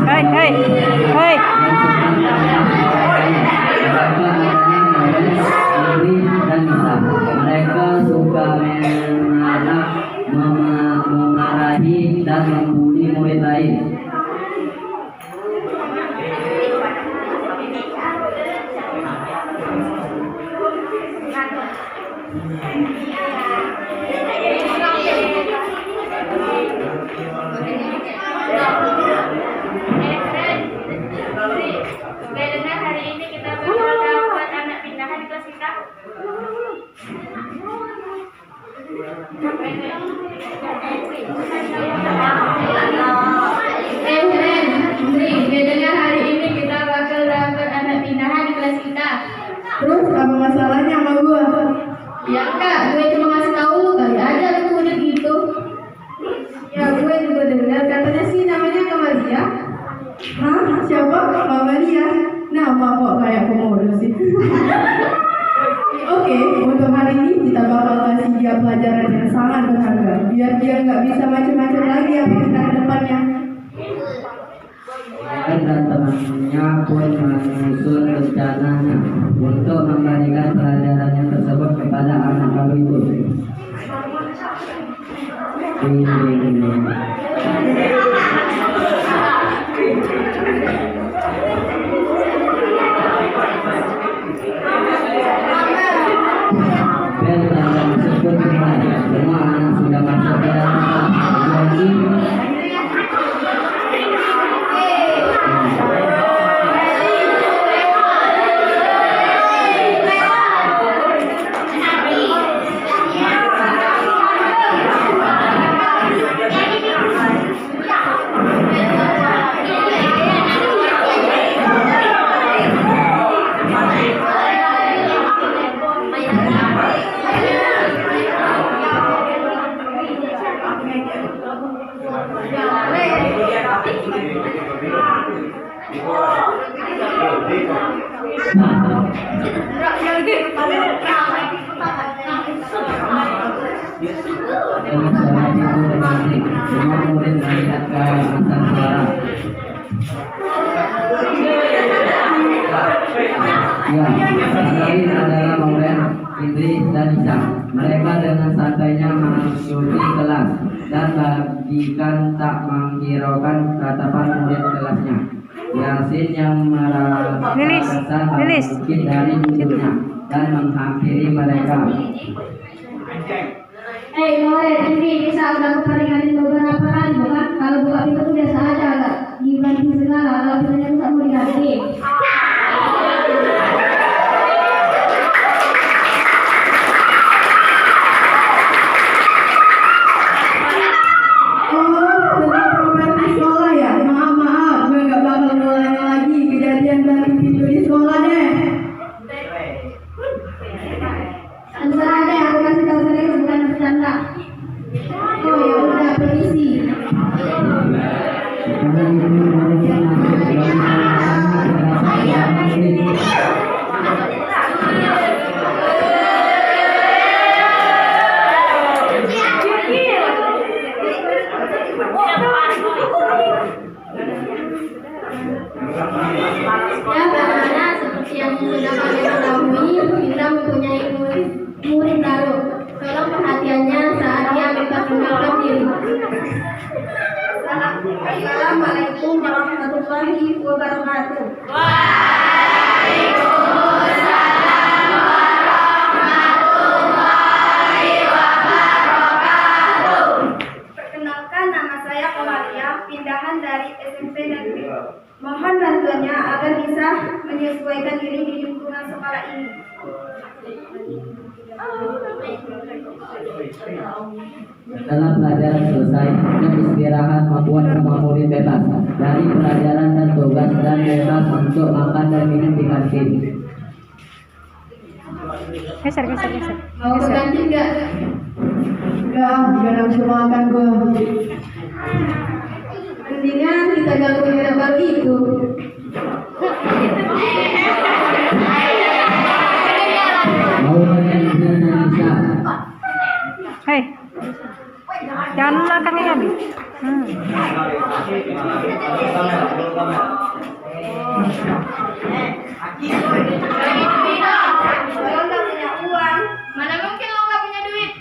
Hei, hei, hei. Mereka suka memarahi dan membuli murid lain. Dengar hari ini kita bakal dapat anak pindahan di kelas kita. Dengar hari ini kita bakal dapat anak pindahan di kelas kita. Terus apa masalahnya sama gua? Ya kak, gue cuma ngasih tahu lu kali aja lu udah gitu. Ya gue juga dengar katanya sih namanya Kamalia. Hah? Siapa? Kamalia? Nama kok kayak komodo sih. Oke, untuk hari ini kita bakal kasih dia pelajaran yang sangat berharga biar dia nggak bisa macam-macam lagi apa kita ke depannya. Dan temannya pun menyusun rencananya untuk memberikan pelajarannya tersebut kepada anak baru itu. Dan tanda tersebut dimulai. Semua anak sudah masuk ke dalam semua murid melihat ke atas suara. Ya, lain adalah Maulana, Idris dan Isa. Mereka dengan santainya mengikuti kelas dan bagikan tak menghiraukan tatapan murid kelasnya. Yasin yang merasa bangkit dari duduknya dan menghampiri mereka. Hei murid, ini bisa udah keperingatin beberapa kali bukan? Kalau buka pintu tuh biasa aja agak dibanting segala. Kalau pintunya bisa mau diganti. Terserah deh, aku kasih tahu serius bukan bercanda. Oh ya udah, permisi. Ya, karena seperti yang sudah kalian ketahui, kita mempunyai murid baru. Tolong perhatiannya saat dia memperkenalkan diri. Assalamualaikum warahmatullahi wabarakatuh. Perkenalkan, nama saya Komalia, pindahan dari SMP Negeri. Mohon bantuannya agar bisa menyesuaikan diri di lingkungan sekolah ini. Setelah pelajaran selesai, jam istirahat membuat semua murid bebas dari pelajaran dan tugas dan bebas untuk makan dan minum di kantin. Geser. Mau ke kantin nggak? Enggak, juga langsung makan gue. Mendingan kita gangguin anak baru itu. Mauren, Indri, dan Nisa. Hei, jangan belakangnya habis. Kalau nggak punya uang, mana mungkin lo nggak punya duit?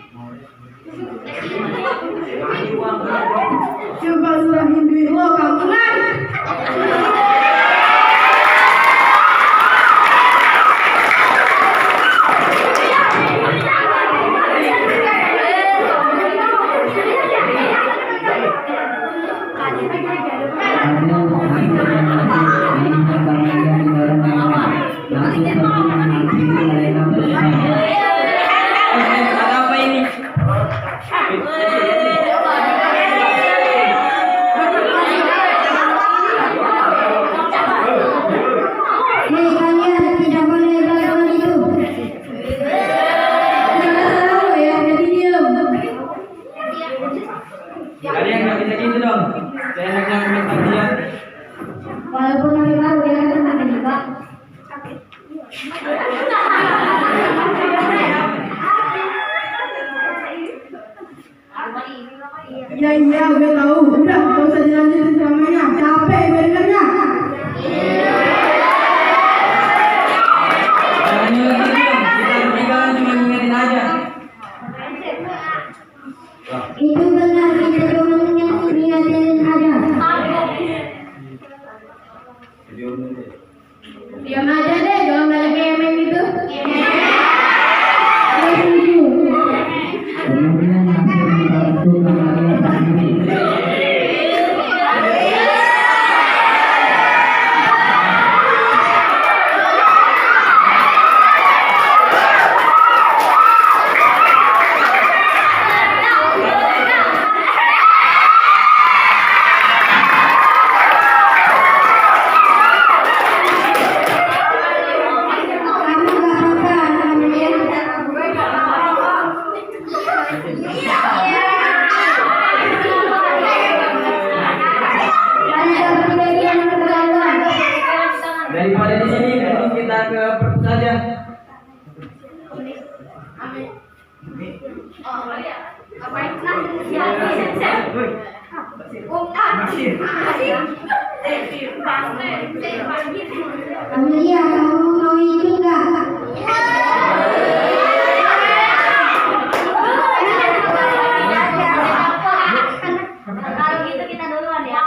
Coba surahin duit lo, kampungan. Hei kalian, tidak boleh melakukan itu. Jangan tahu ya, jadi diam. Kalian nggak bisa gitu dong. Saya hanya meminta dia. Walaupun hari baru dia akan makan juga. Iya, gue tahu. Udah, gak usah dilanjutin samanya. Capek gue dengernya. Jangan nyuruh gitu dong. Kita bertiga cuma ngingetin aja. Itu benar, kita cuma ingatin aja. Diam aja deh, jangan banyak main gitu. Kemudian langsung membantu Kamalia sendiri. Kamu gak apa-apa, Amalia. Ada pribadian keterlaluan. Daripada di sini, mending kita ke perpus saja. Amalia, kamu mau ikut gak? Kalau gitu kita duluan ya.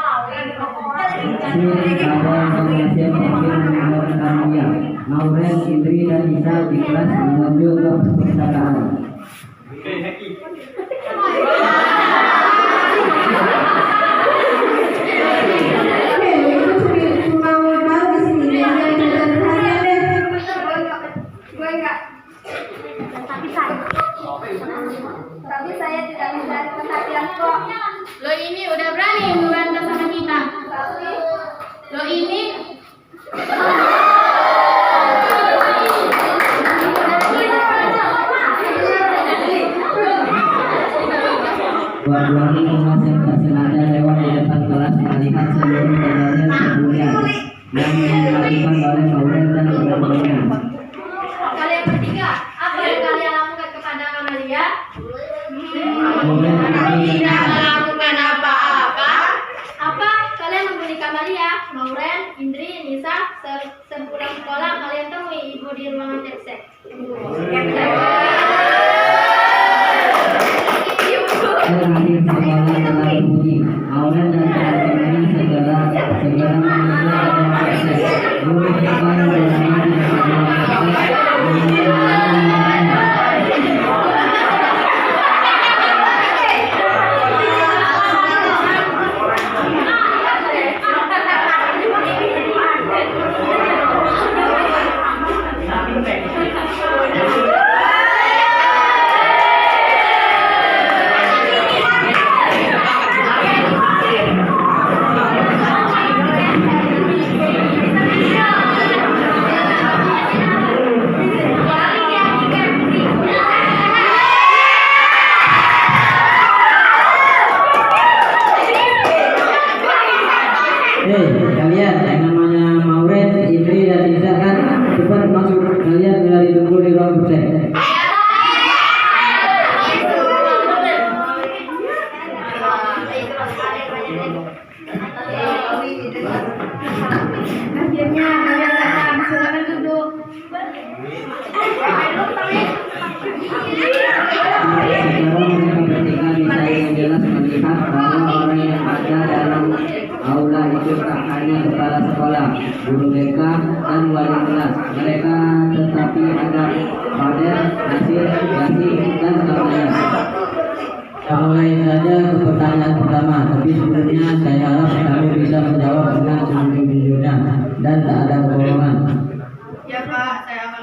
Sini ada informasi yang mengenai Kamalia. Mauren, Indri, dan Nisa di kelas menuju ke perpustakaan. Oke, itu mau baru di sini. Jangan jalan harian deh. Gue enggak. Tapi saya tidak mencari perhatian kok. Lo ini udah berani membantah sama kita. Lo ini Dua-duanya kelas yang tak sengaja lewat di depan kelas melihat seluruh kejadian kemudian yang dilakukan oleh Mauren dan teman-temannya. kalian bertiga, apa yang kalian lakukan kepada Amalia? Mauren, Indri, dan Nisa. Melakukan apa-apa? Apa? Kalian membuli Amalia, Mauren, Indri, Nisa, sepulang sekolah kalian temui ibu di ruangan cek. Terakhir sekolah telah bunyi. Mauren dan teman-temannya segera menuju ke ruang akses. Guru depan berlari di ruang akses mengenai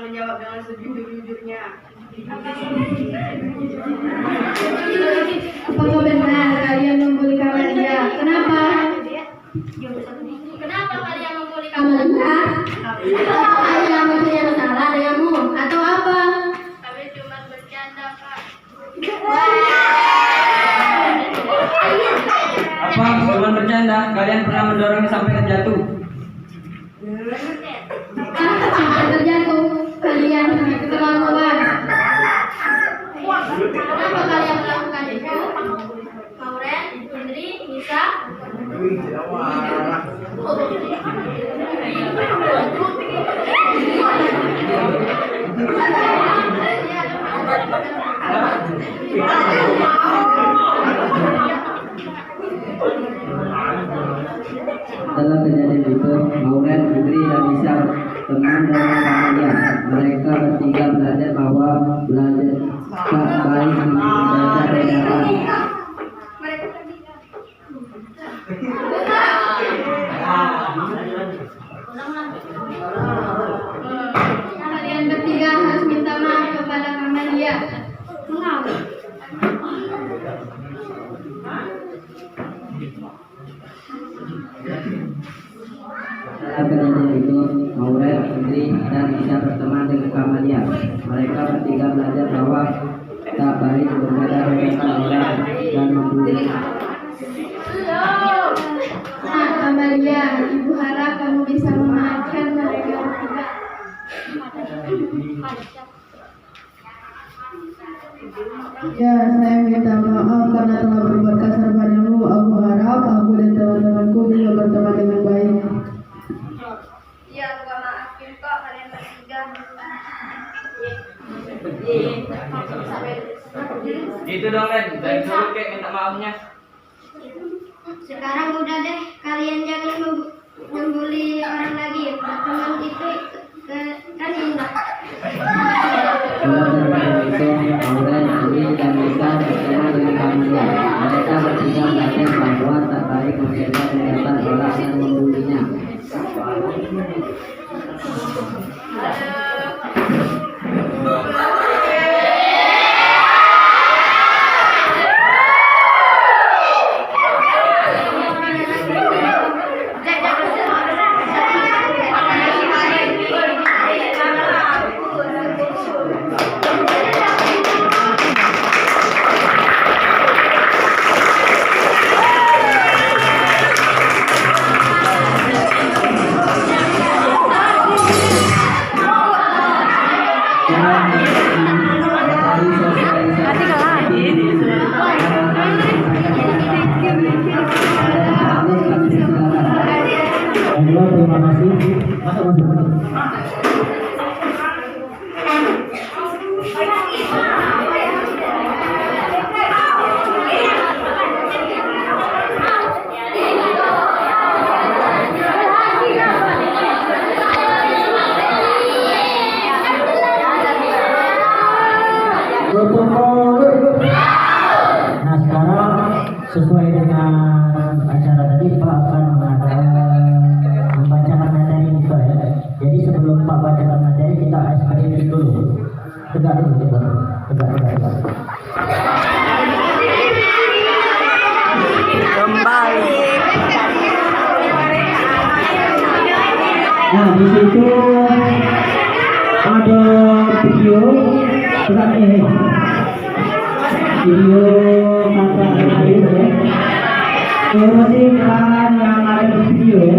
menjawab dengan sejujur-jujurnya. Apakah benar kalian membuli Kamalia? Kenapa? Kenapa kalian membuli Kamalia? Apakah kalian mempunyai masalah denganmu atau apa? Kami cuma bercanda, Kak. Apa? Cuma bercanda. Kalian pernah mendorongnya sampai terjatuh? Sampai terjatuh. Kalian sangat keterlaluan. Kenapa kalian melakukan itu? Mauren, Indri, Nisa? Dalam kejadian itu, Mauren, Indri, dan Nisa teman dengan Kamalia. Mereka bertiga belajar bahwa belajar tak baik belajar dari dalam. Kalian bertiga harus minta maaf kepada Kamalia. Mengapa? Dalam kejadian itu, Mauren, Indri, dan Nisa berteman dengan Kamalia. Mereka bertiga belajar bahwa tak baik berbeda-bedakan orang dan membuli. Nah, Kamalia, ibu harap kamu bisa memaafkan mereka bertiga. Ya, saya minta maaf karena telah berbuat kasar padamu. Aku harap aku dan teman-temanku juga berteman dengan baik. Iya, aku maafin kok kalian bertiga. Itu dong, Ren. Dari dulu kayak minta maafnya. Sekarang udah deh, kalian jangan membuli orang lagi. Teman itu kan indah. Dalam kejadian itu, Mauren, Indri, dan Nisa berteman dengan Kamalia. Mereka bertiga belajar bahwa tak baik membeda-bedakan orang dan membulinya. Terima kasih. Masuk. Nah, sekarang sesuai dengan acara tadi, Pak akan membacakan materi juga ya. Jadi sebelum Pak bacakan materi, kita SPDP dulu. Tegak dulu, tegak. Kembali. Nah, di situ ada video video kakak Ayu ya. Perhatikan yang ada di video ya.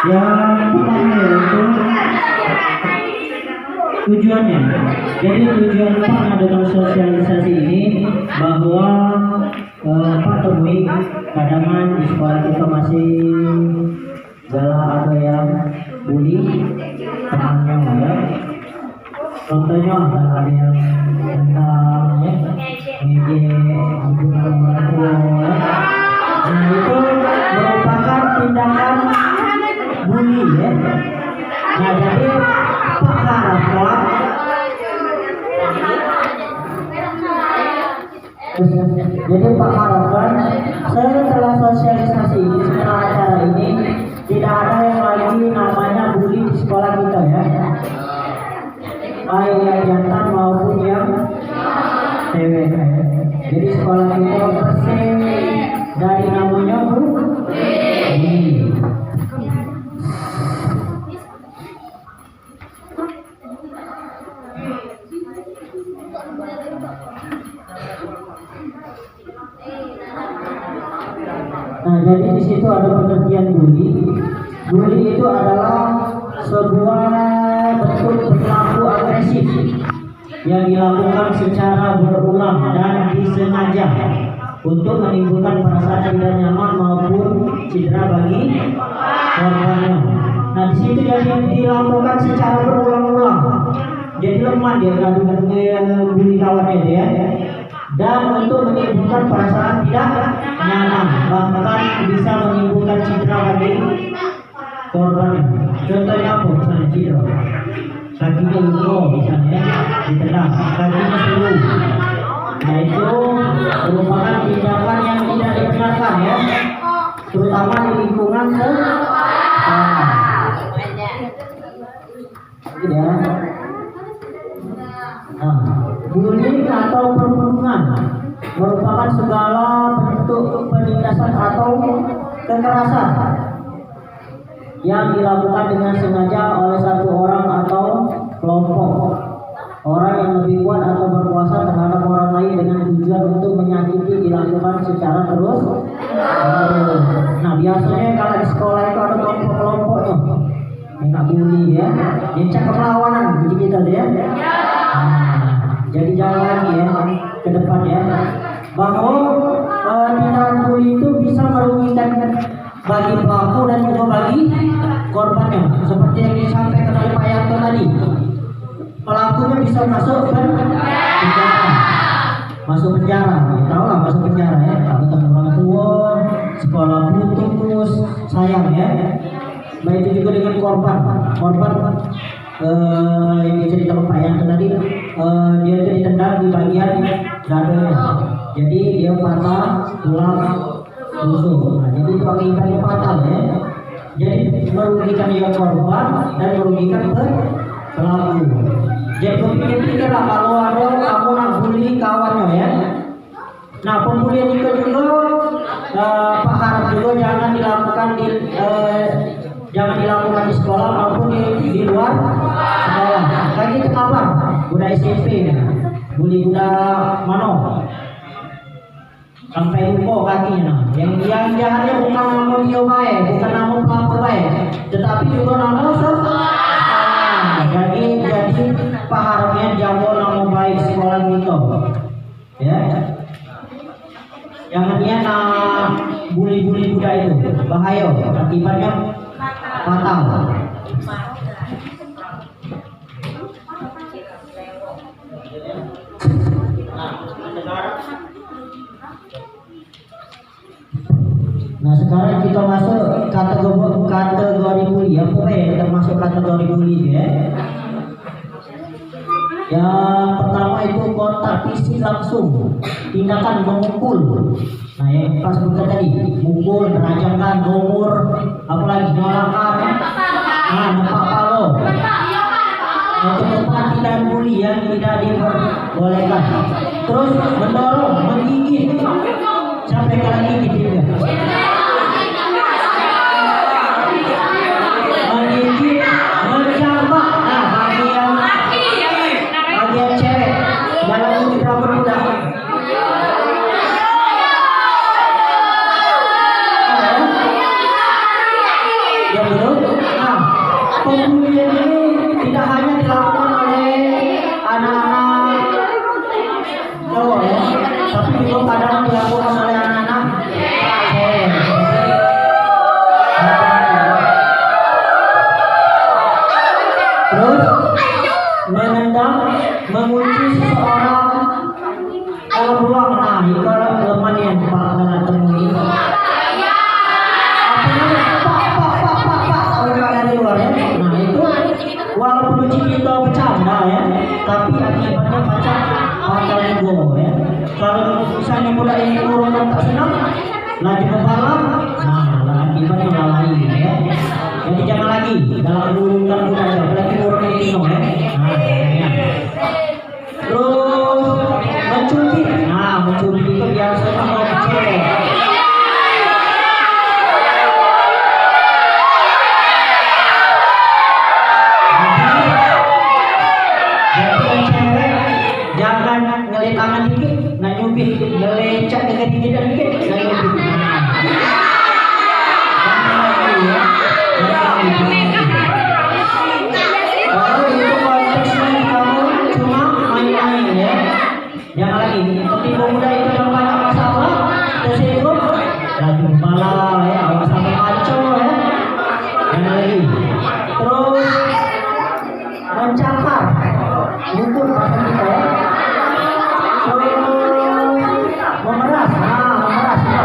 Yang pertama yaitu tujuannya. Jadi tujuan Pak dengan sosialisasi ini bahwa Pak temui kadangan di sekolah kita masih ada yang bully temannya ya. Contohnya ada yang tentang ya, hubungan orang tua. Nah itu merupakan tindakan bully ya. Nah jadi Pak harapkan setelah sosialisasi ini, setelah acara ini tidak ada yang lagi namanya bully di sekolah kita ya, baik yang jantan maupun yang cewek ya. Jadi sekolah kita bersih dari namanya bully. Nah, jadi di situ ada pengertian bully. Bully itu adalah sebuah bentuk perilaku agresif yang dilakukan secara berulang dan disengaja untuk menimbulkan perasaan tidak nyaman maupun cedera bagi korbannya. Nah, di situ jadi dilakukan secara berulang-ulang. Jadi lemah dia dengan bully kawannya dia. Dan untuk menimbulkan perasaan tidak nyaman, bahkan bisa menimbulkan cedera bagi korbannya. Contohnya apa? Misalnya cedera kakinya luka, misalnya ditendang, kakinya seluruh. Nah itu merupakan tindakan yang tidak dibenarkan ya, terutama di lingkungan sekolah. Ya. Nah, bullying atau perundungan merupakan segala bentuk penindasan atau kekerasan yang dilakukan dengan sengaja oleh satu orang atau kelompok orang yang lebih kuat atau berkuasa terhadap orang lain dengan tujuan untuk menyakiti, dilakukan secara terus. Nah biasanya kalau di sekolah itu ada kelompok-kelompoknya yang bully ya, yang cakap perlawanan gitu ya. Jadi jangan lagi ya ke depan ya, bahwa tindakan bully itu bisa merugikan bagi pelaku dan juga bagi korbannya. Seperti yang disampaikan oleh Pak Yanto tadi, pelakunya bisa masuk penjara, ya, tahu lah masuk penjara ya, ketemu orang tua, sekolah putus, sayang ya. Baik itu juga dengan korban yang diceritakan Pak Yanto tadi, dia itu ditendang di bagian dadanya, jadi dia patah tulang rusuk. Nah, jadi itu akibat fatal ya. Jadi merugikan yang korban dan merugikan pelaku. Jadi berpikir-pikirlah kalau ada kamu nak bully kawannya ya. Nah pembulian itu juga Pak harap juga jangan dilakukan di sekolah maupun di luar sekolah. Kayak gitu kabar budak SMP ya, bully budak mano sampai lupa kakinya. Yang jahatnya bukan nama dia baik, bukan nama pelaku baik, tetapi juga nama jadi Pak harapnya jago nama baik sekolah kita ya. Jangan dia bully budak itu bahaya, akibatnya fatal. Nah sekarang kita masuk kategori bully. Apa ya termasuk kategori bully ya? Yang pertama itu kontak fisik langsung, tindakan memukul. Nah yang pas bukan tadi, mukul, merajakan, gomur, apalagi nyolakan, nempak palo. Itu merupakan tindakan bully yang tidak diperbolehkan. Terus mendorong, menggigit, sampai ke gigit juga. Menggigit, mencapak. Nah bagi yang cewek, dalam itu berapa mudah. Ya betul. laju membalap, nah akibatnya melalui ya. Jadi jangan lagi dalam mengurungkan kuda, apalagi orang yang tino ya. Nah, ya. Terus mencuri, nah mencuri itu biasanya mau cewek. Jangan ngelit tangan dikit, nah nyubit, ngelecak dikit dan dikit, nah nyubit. Kalau itu konteksnya kamu cuma main-main ya, jangan lagi. Ketipu muda itu yang banyak masalah, tersinggung, lagi malah ya, awas sampai kacau ya, jangan lagi. Terus mencakar, ukur bahasa kita ya. Memeras, memeras ya.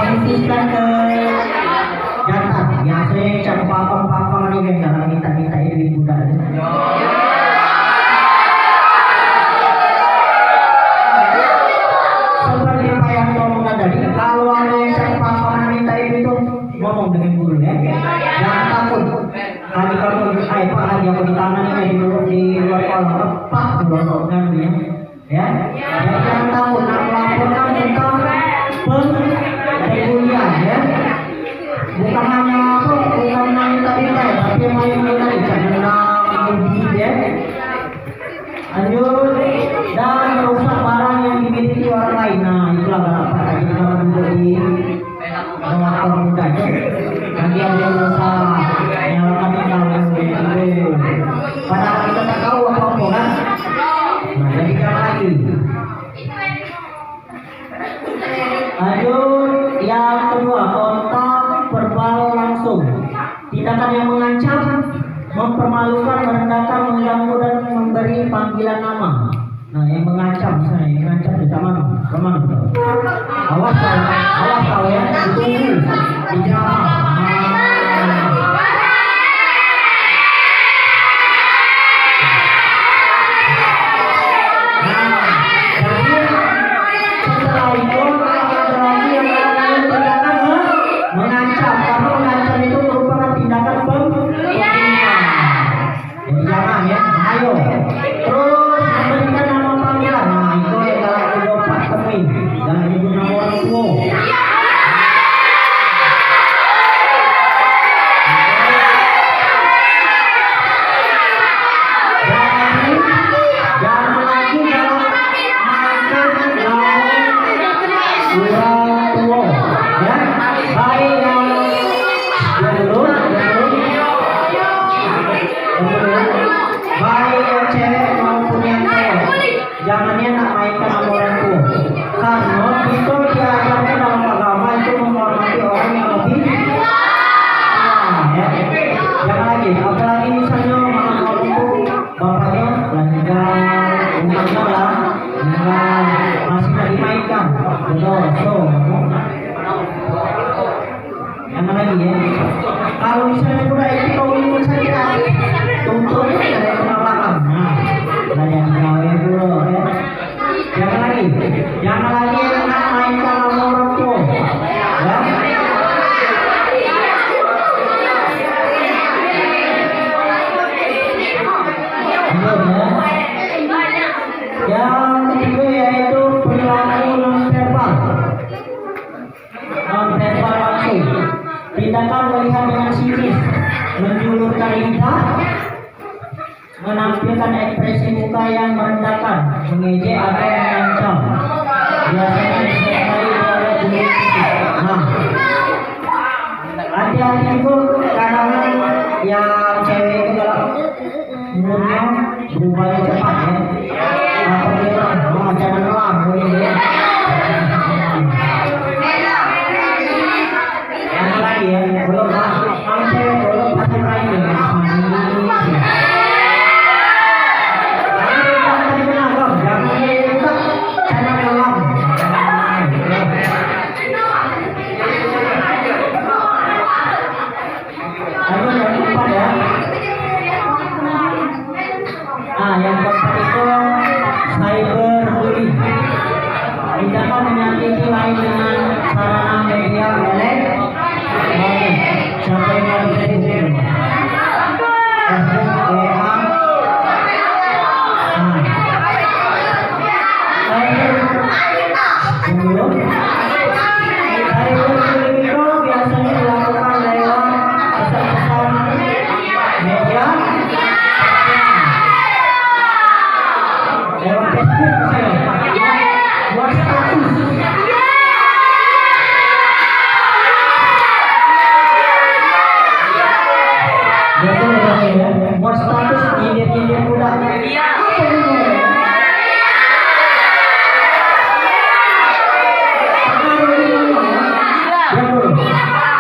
Hentikan ke jantan, biasanya cari pakam-pakam nih yang dalam minta-minta ini muda. Seperti apa yang ngomong tadi, kalau ada yang cari pakam minta itu ngomong dengan guru ya, jangan takut. Tadi kamu pak lagi aku di tangan ini di luar kolam, pak dulu ngambilnya, ya. Jadi jangan takut, nak melaporkan tentang pengulian ya, bukan hanya apa, bukan hanya minta ya, tapi yang lain tadi jangan lebih ya. Lanjut, dan merusak barang yang dimiliki orang lain. Nah itulah apa tadi kalau menjadi orang muda ya. Nanti ada yang merusak, nyalakan kalau itu. Padahal kita tak tahu apa-apa kan. Nah jadi jangan lagi. Lanjut, yang kedua, kontak verbal langsung. Tindakan yang mengancam, mempermalukan, merendahkan, mengganggu dan memberi panggilan nama. Nah, yang mengancam, misalnya yang mengancam di mana? Kemana? Awas kau ya, ditunggu, dijamah. Mengancam, karena mengancam itu merupakan tindakan pembunuhan. Jadi jangan ya, ayo. Terus memberikan nama panggilan. Nah itu yang dalam video Pak Temin, jangan nyebut nama orang tua. Jangan lagi dalam makan lawan tua, ya. Baik yang dulu, baik yang cewek maupun yang cowok, jangannya nak mainkan sama orang tua. Karena itu diajarkan dalam agama itu menghormati orang yang lebih tua, ya. Jangan lagi, apalagi misalnya makan orang tua, bapaknya lanjutkan, umatnya lah, masih tak dimainkan, betul. Jangan lagi ya. Kalau misalnya kuda itu kau ikut saja, tuntut dari tengah belakang. Nah, yang gawe dulu ya. Jangan lagi nak mainkan sama orang tua. Ya. Yang ketiga yaitu perilaku non-verbal. Non-verbal langsung. Tindakan melihat dengan sinis, menjulurkan lidah, menampilkan ekspresi muka yang merendahkan, mengejek atau mengancam. Biasanya disertai oleh bulu titik. Nah, hati-hati juga kadang-kadang yang cewek itu kalau umurnya berubahnya cepat ya. Atau dia jangan lama ya. Jangan lagi ya, belum cewek belum pasti lain ya. Jangan Ayo yang keempat ya. Nah, yang keempat itu cyberbullying. Tindakan menyakiti lain dengan sarana media elektronik. Siapa yang mau Facebook, WA. Cyberbullying itu biasanya dilakukan lewat pesan-pesan media, lewat Facebook misalnya, buat status. Betul ya, buat status nyindir-nyindir budak. Apa itu?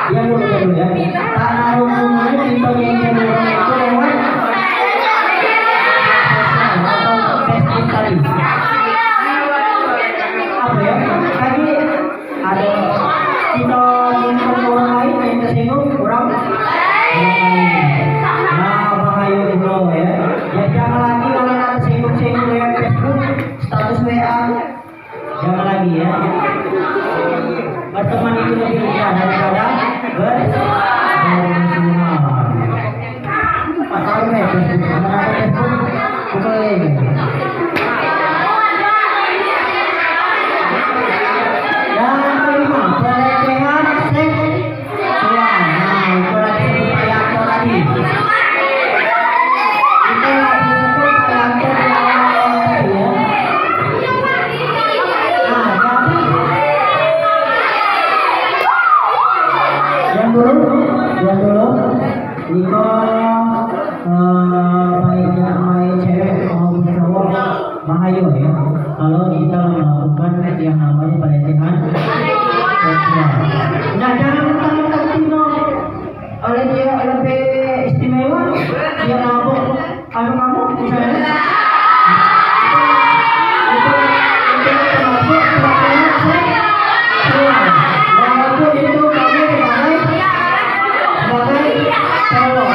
Yang dulu ya. Tak naruh hubungannya timbang nyindir orang itu lewat atau Facebook tadi. Apa ya? Tadi ada kita nyindir orang lain yang tersinggung orang. Nah, bahaya juga ya. Ya jangan lagi kalau ada tersinggung-singgung lewat Facebook, status WA. Jangan lagi ya. Berteman itu lebih mudah daripada bermusuhan. Tahu ya Facebook, mana Facebook? Bukan lagi. Yang kelima, pelecehan seksual. Nah, itu lagi sebut Payanto tadi. Itu lagi sebut Payanto di awal ya. Nah, jadi yang dulu Niko main cewek maupun cowok bahaya ya kalau kita melakukan yang namanya pelecehan seksual. Nah, jangan mentang-mentang Tino oleh dia lebih istimewa dia mabuk kalau kamu misalnya itu termasuk pelecehan seksual. Walaupun itu kamu sebagai cowok.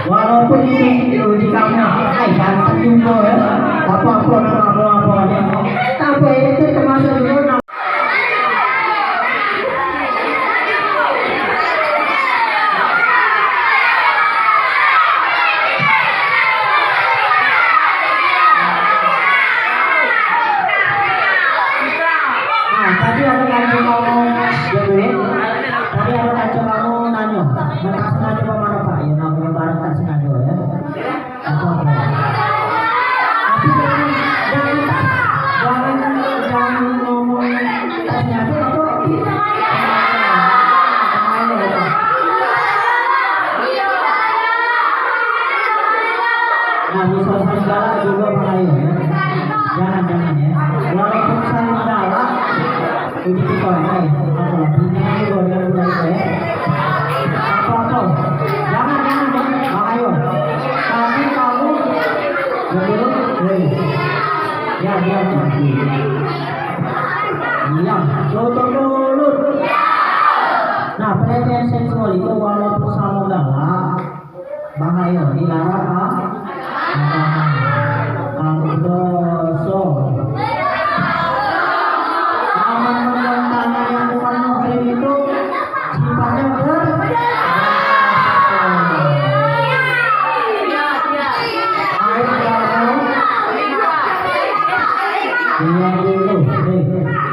Walaupun ini uji kamu, jangan juga ya. Apa-apa nama apa itu termasuk juga. Tadi ada kancing kamu jadiin. Tadi ada kancing kamu nanya, mereka sengaja apa mana Pak? Ya namanya barang tak sengaja ya. Apa? Tapi jangan ngomong tak sengaja apa? Nah, bisa segala juga bahaya ya. Jangan ya. Walaupun saling galak, uji kita ini apa bingung juga dengan budaya ya. Apa jangan bahaya. Tapi kamu dulu ya mati. Diam, tutup. Nah, pelecehan seksual itu walaupun sama galak bahaya, dilarang kamu dosa. Aman tangan yang bukan muslim itu sifatnya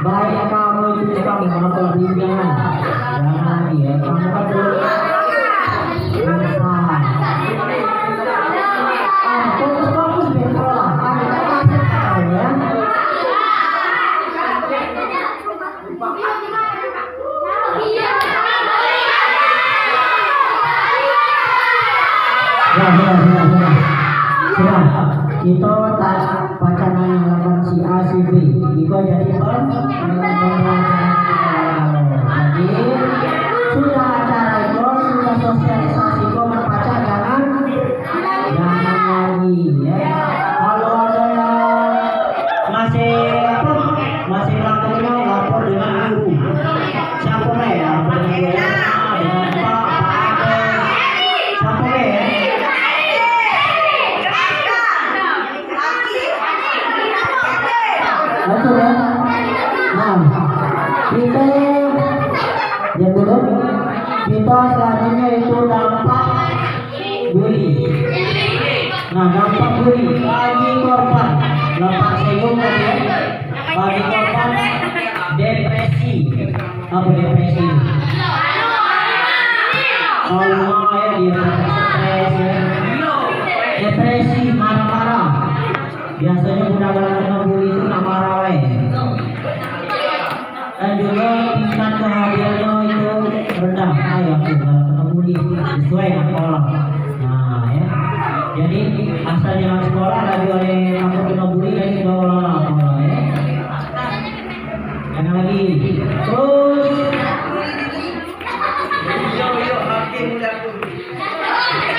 baik kamu itu kamu apa jangan lagi ya kamu kan fokus bersekolah ya. Kita tak pacaran yang lakukan si A si B itu jadi jadi sudah acara itu sudah sosialisasi kok berpacar jangan lagi ya. Kalau ada yang masih masih melakukan lapor dengan guru. Siapa ya? Dengan Pak Ade. Siapa ya? Betul ya? Nah, kita yang dulu kita selanjutnya itu dampak bully. Nah, dampak bully bagi korban lepas senyum tadi ya. Bagi korban depresi. Apa depresi? Trauma ya, dia stres ya. Depresi, marah-marah. Biasanya budak-budak kena bully itu nak marah wae. Dan juga tingkat kehadirannya itu rendah. Ayo kena bully sesuai dengan sekolah. Nah ya. Jadi asal jangan sekolah lagi oleh takut kena bully dan sudah olah ya. Jangan lagi. Terus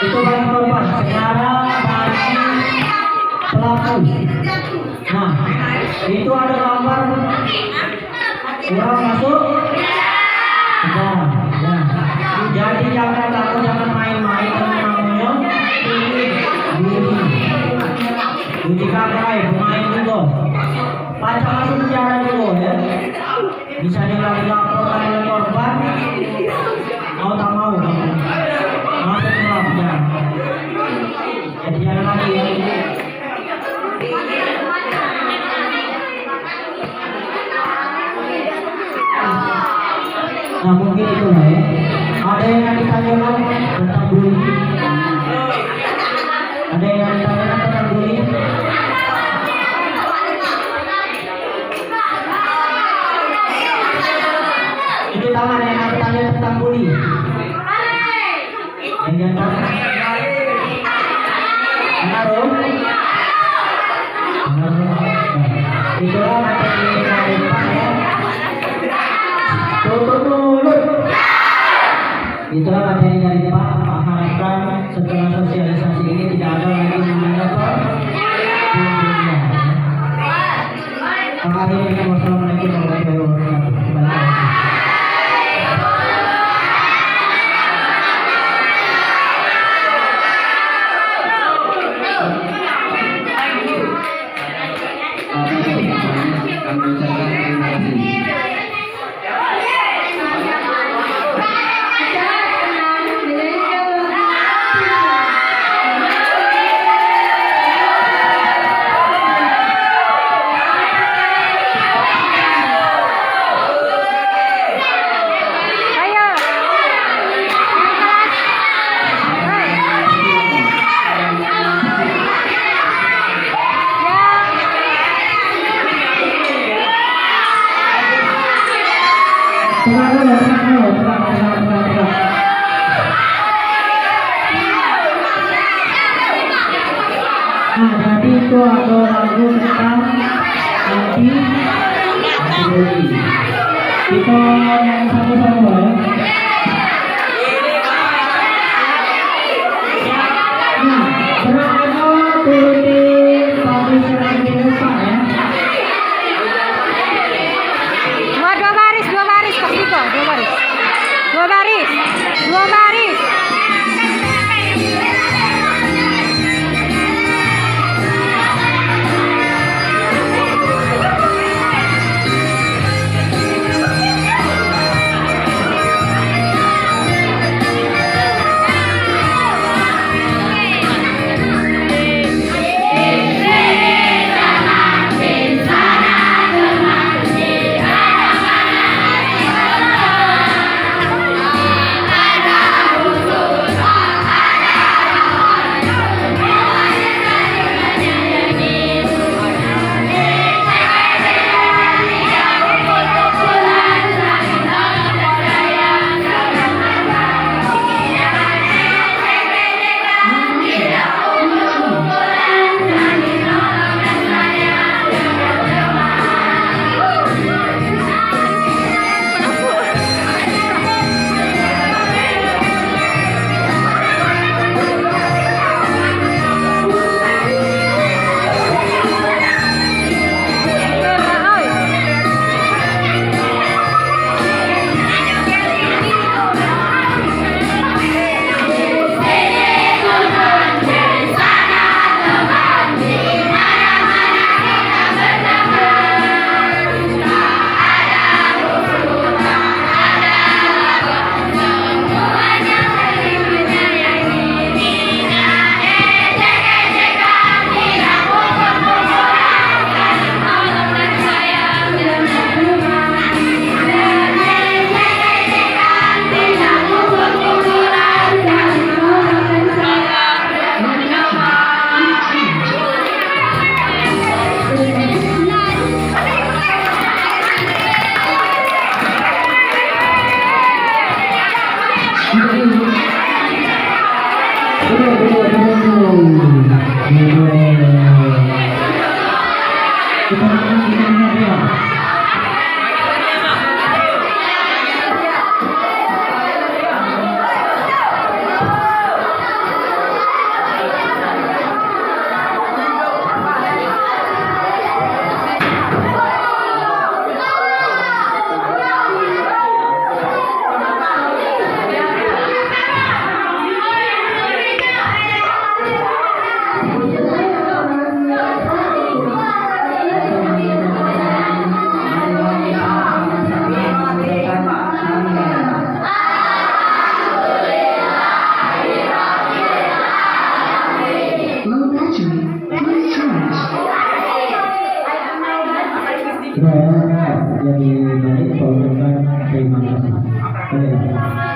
itu bagi korban. Sekarang bagi pelaku. Nah, itu ada gambar orang masuk. Nah, ya. Jadi jangan takut, jangan main-main dengan namanya uji kakai, pemain juga. Baca masuk penjara dulu ya. Bisa dilaporkan oleh korban. Mau tak mau kamu masuk ke penjara. Jadi jangan lagi ya. Nah mungkin itu lah ya. Ada yang ditanyakan tentang bully? Ada yang ditanyakan tentang bully? Itu tangan yang bertanya tentang bully. Yang tangan. Naruh. Itulah materi dari Pak ya. Itulah materi dari Pak. Pak harapkan setelah sosialisasi ini tidak ada lagi namanya Pak. Wassalamualaikum warahmatullahi wabarakatuh. Nah, jadi itu ada lagu tentang nanti kita yang sama-sama ya. Nah, berapa turuti tadi serang lupa ya. Dua baris Kak Siko, dua baris. Ada baik, saya ucapkan terima kasih. Boleh.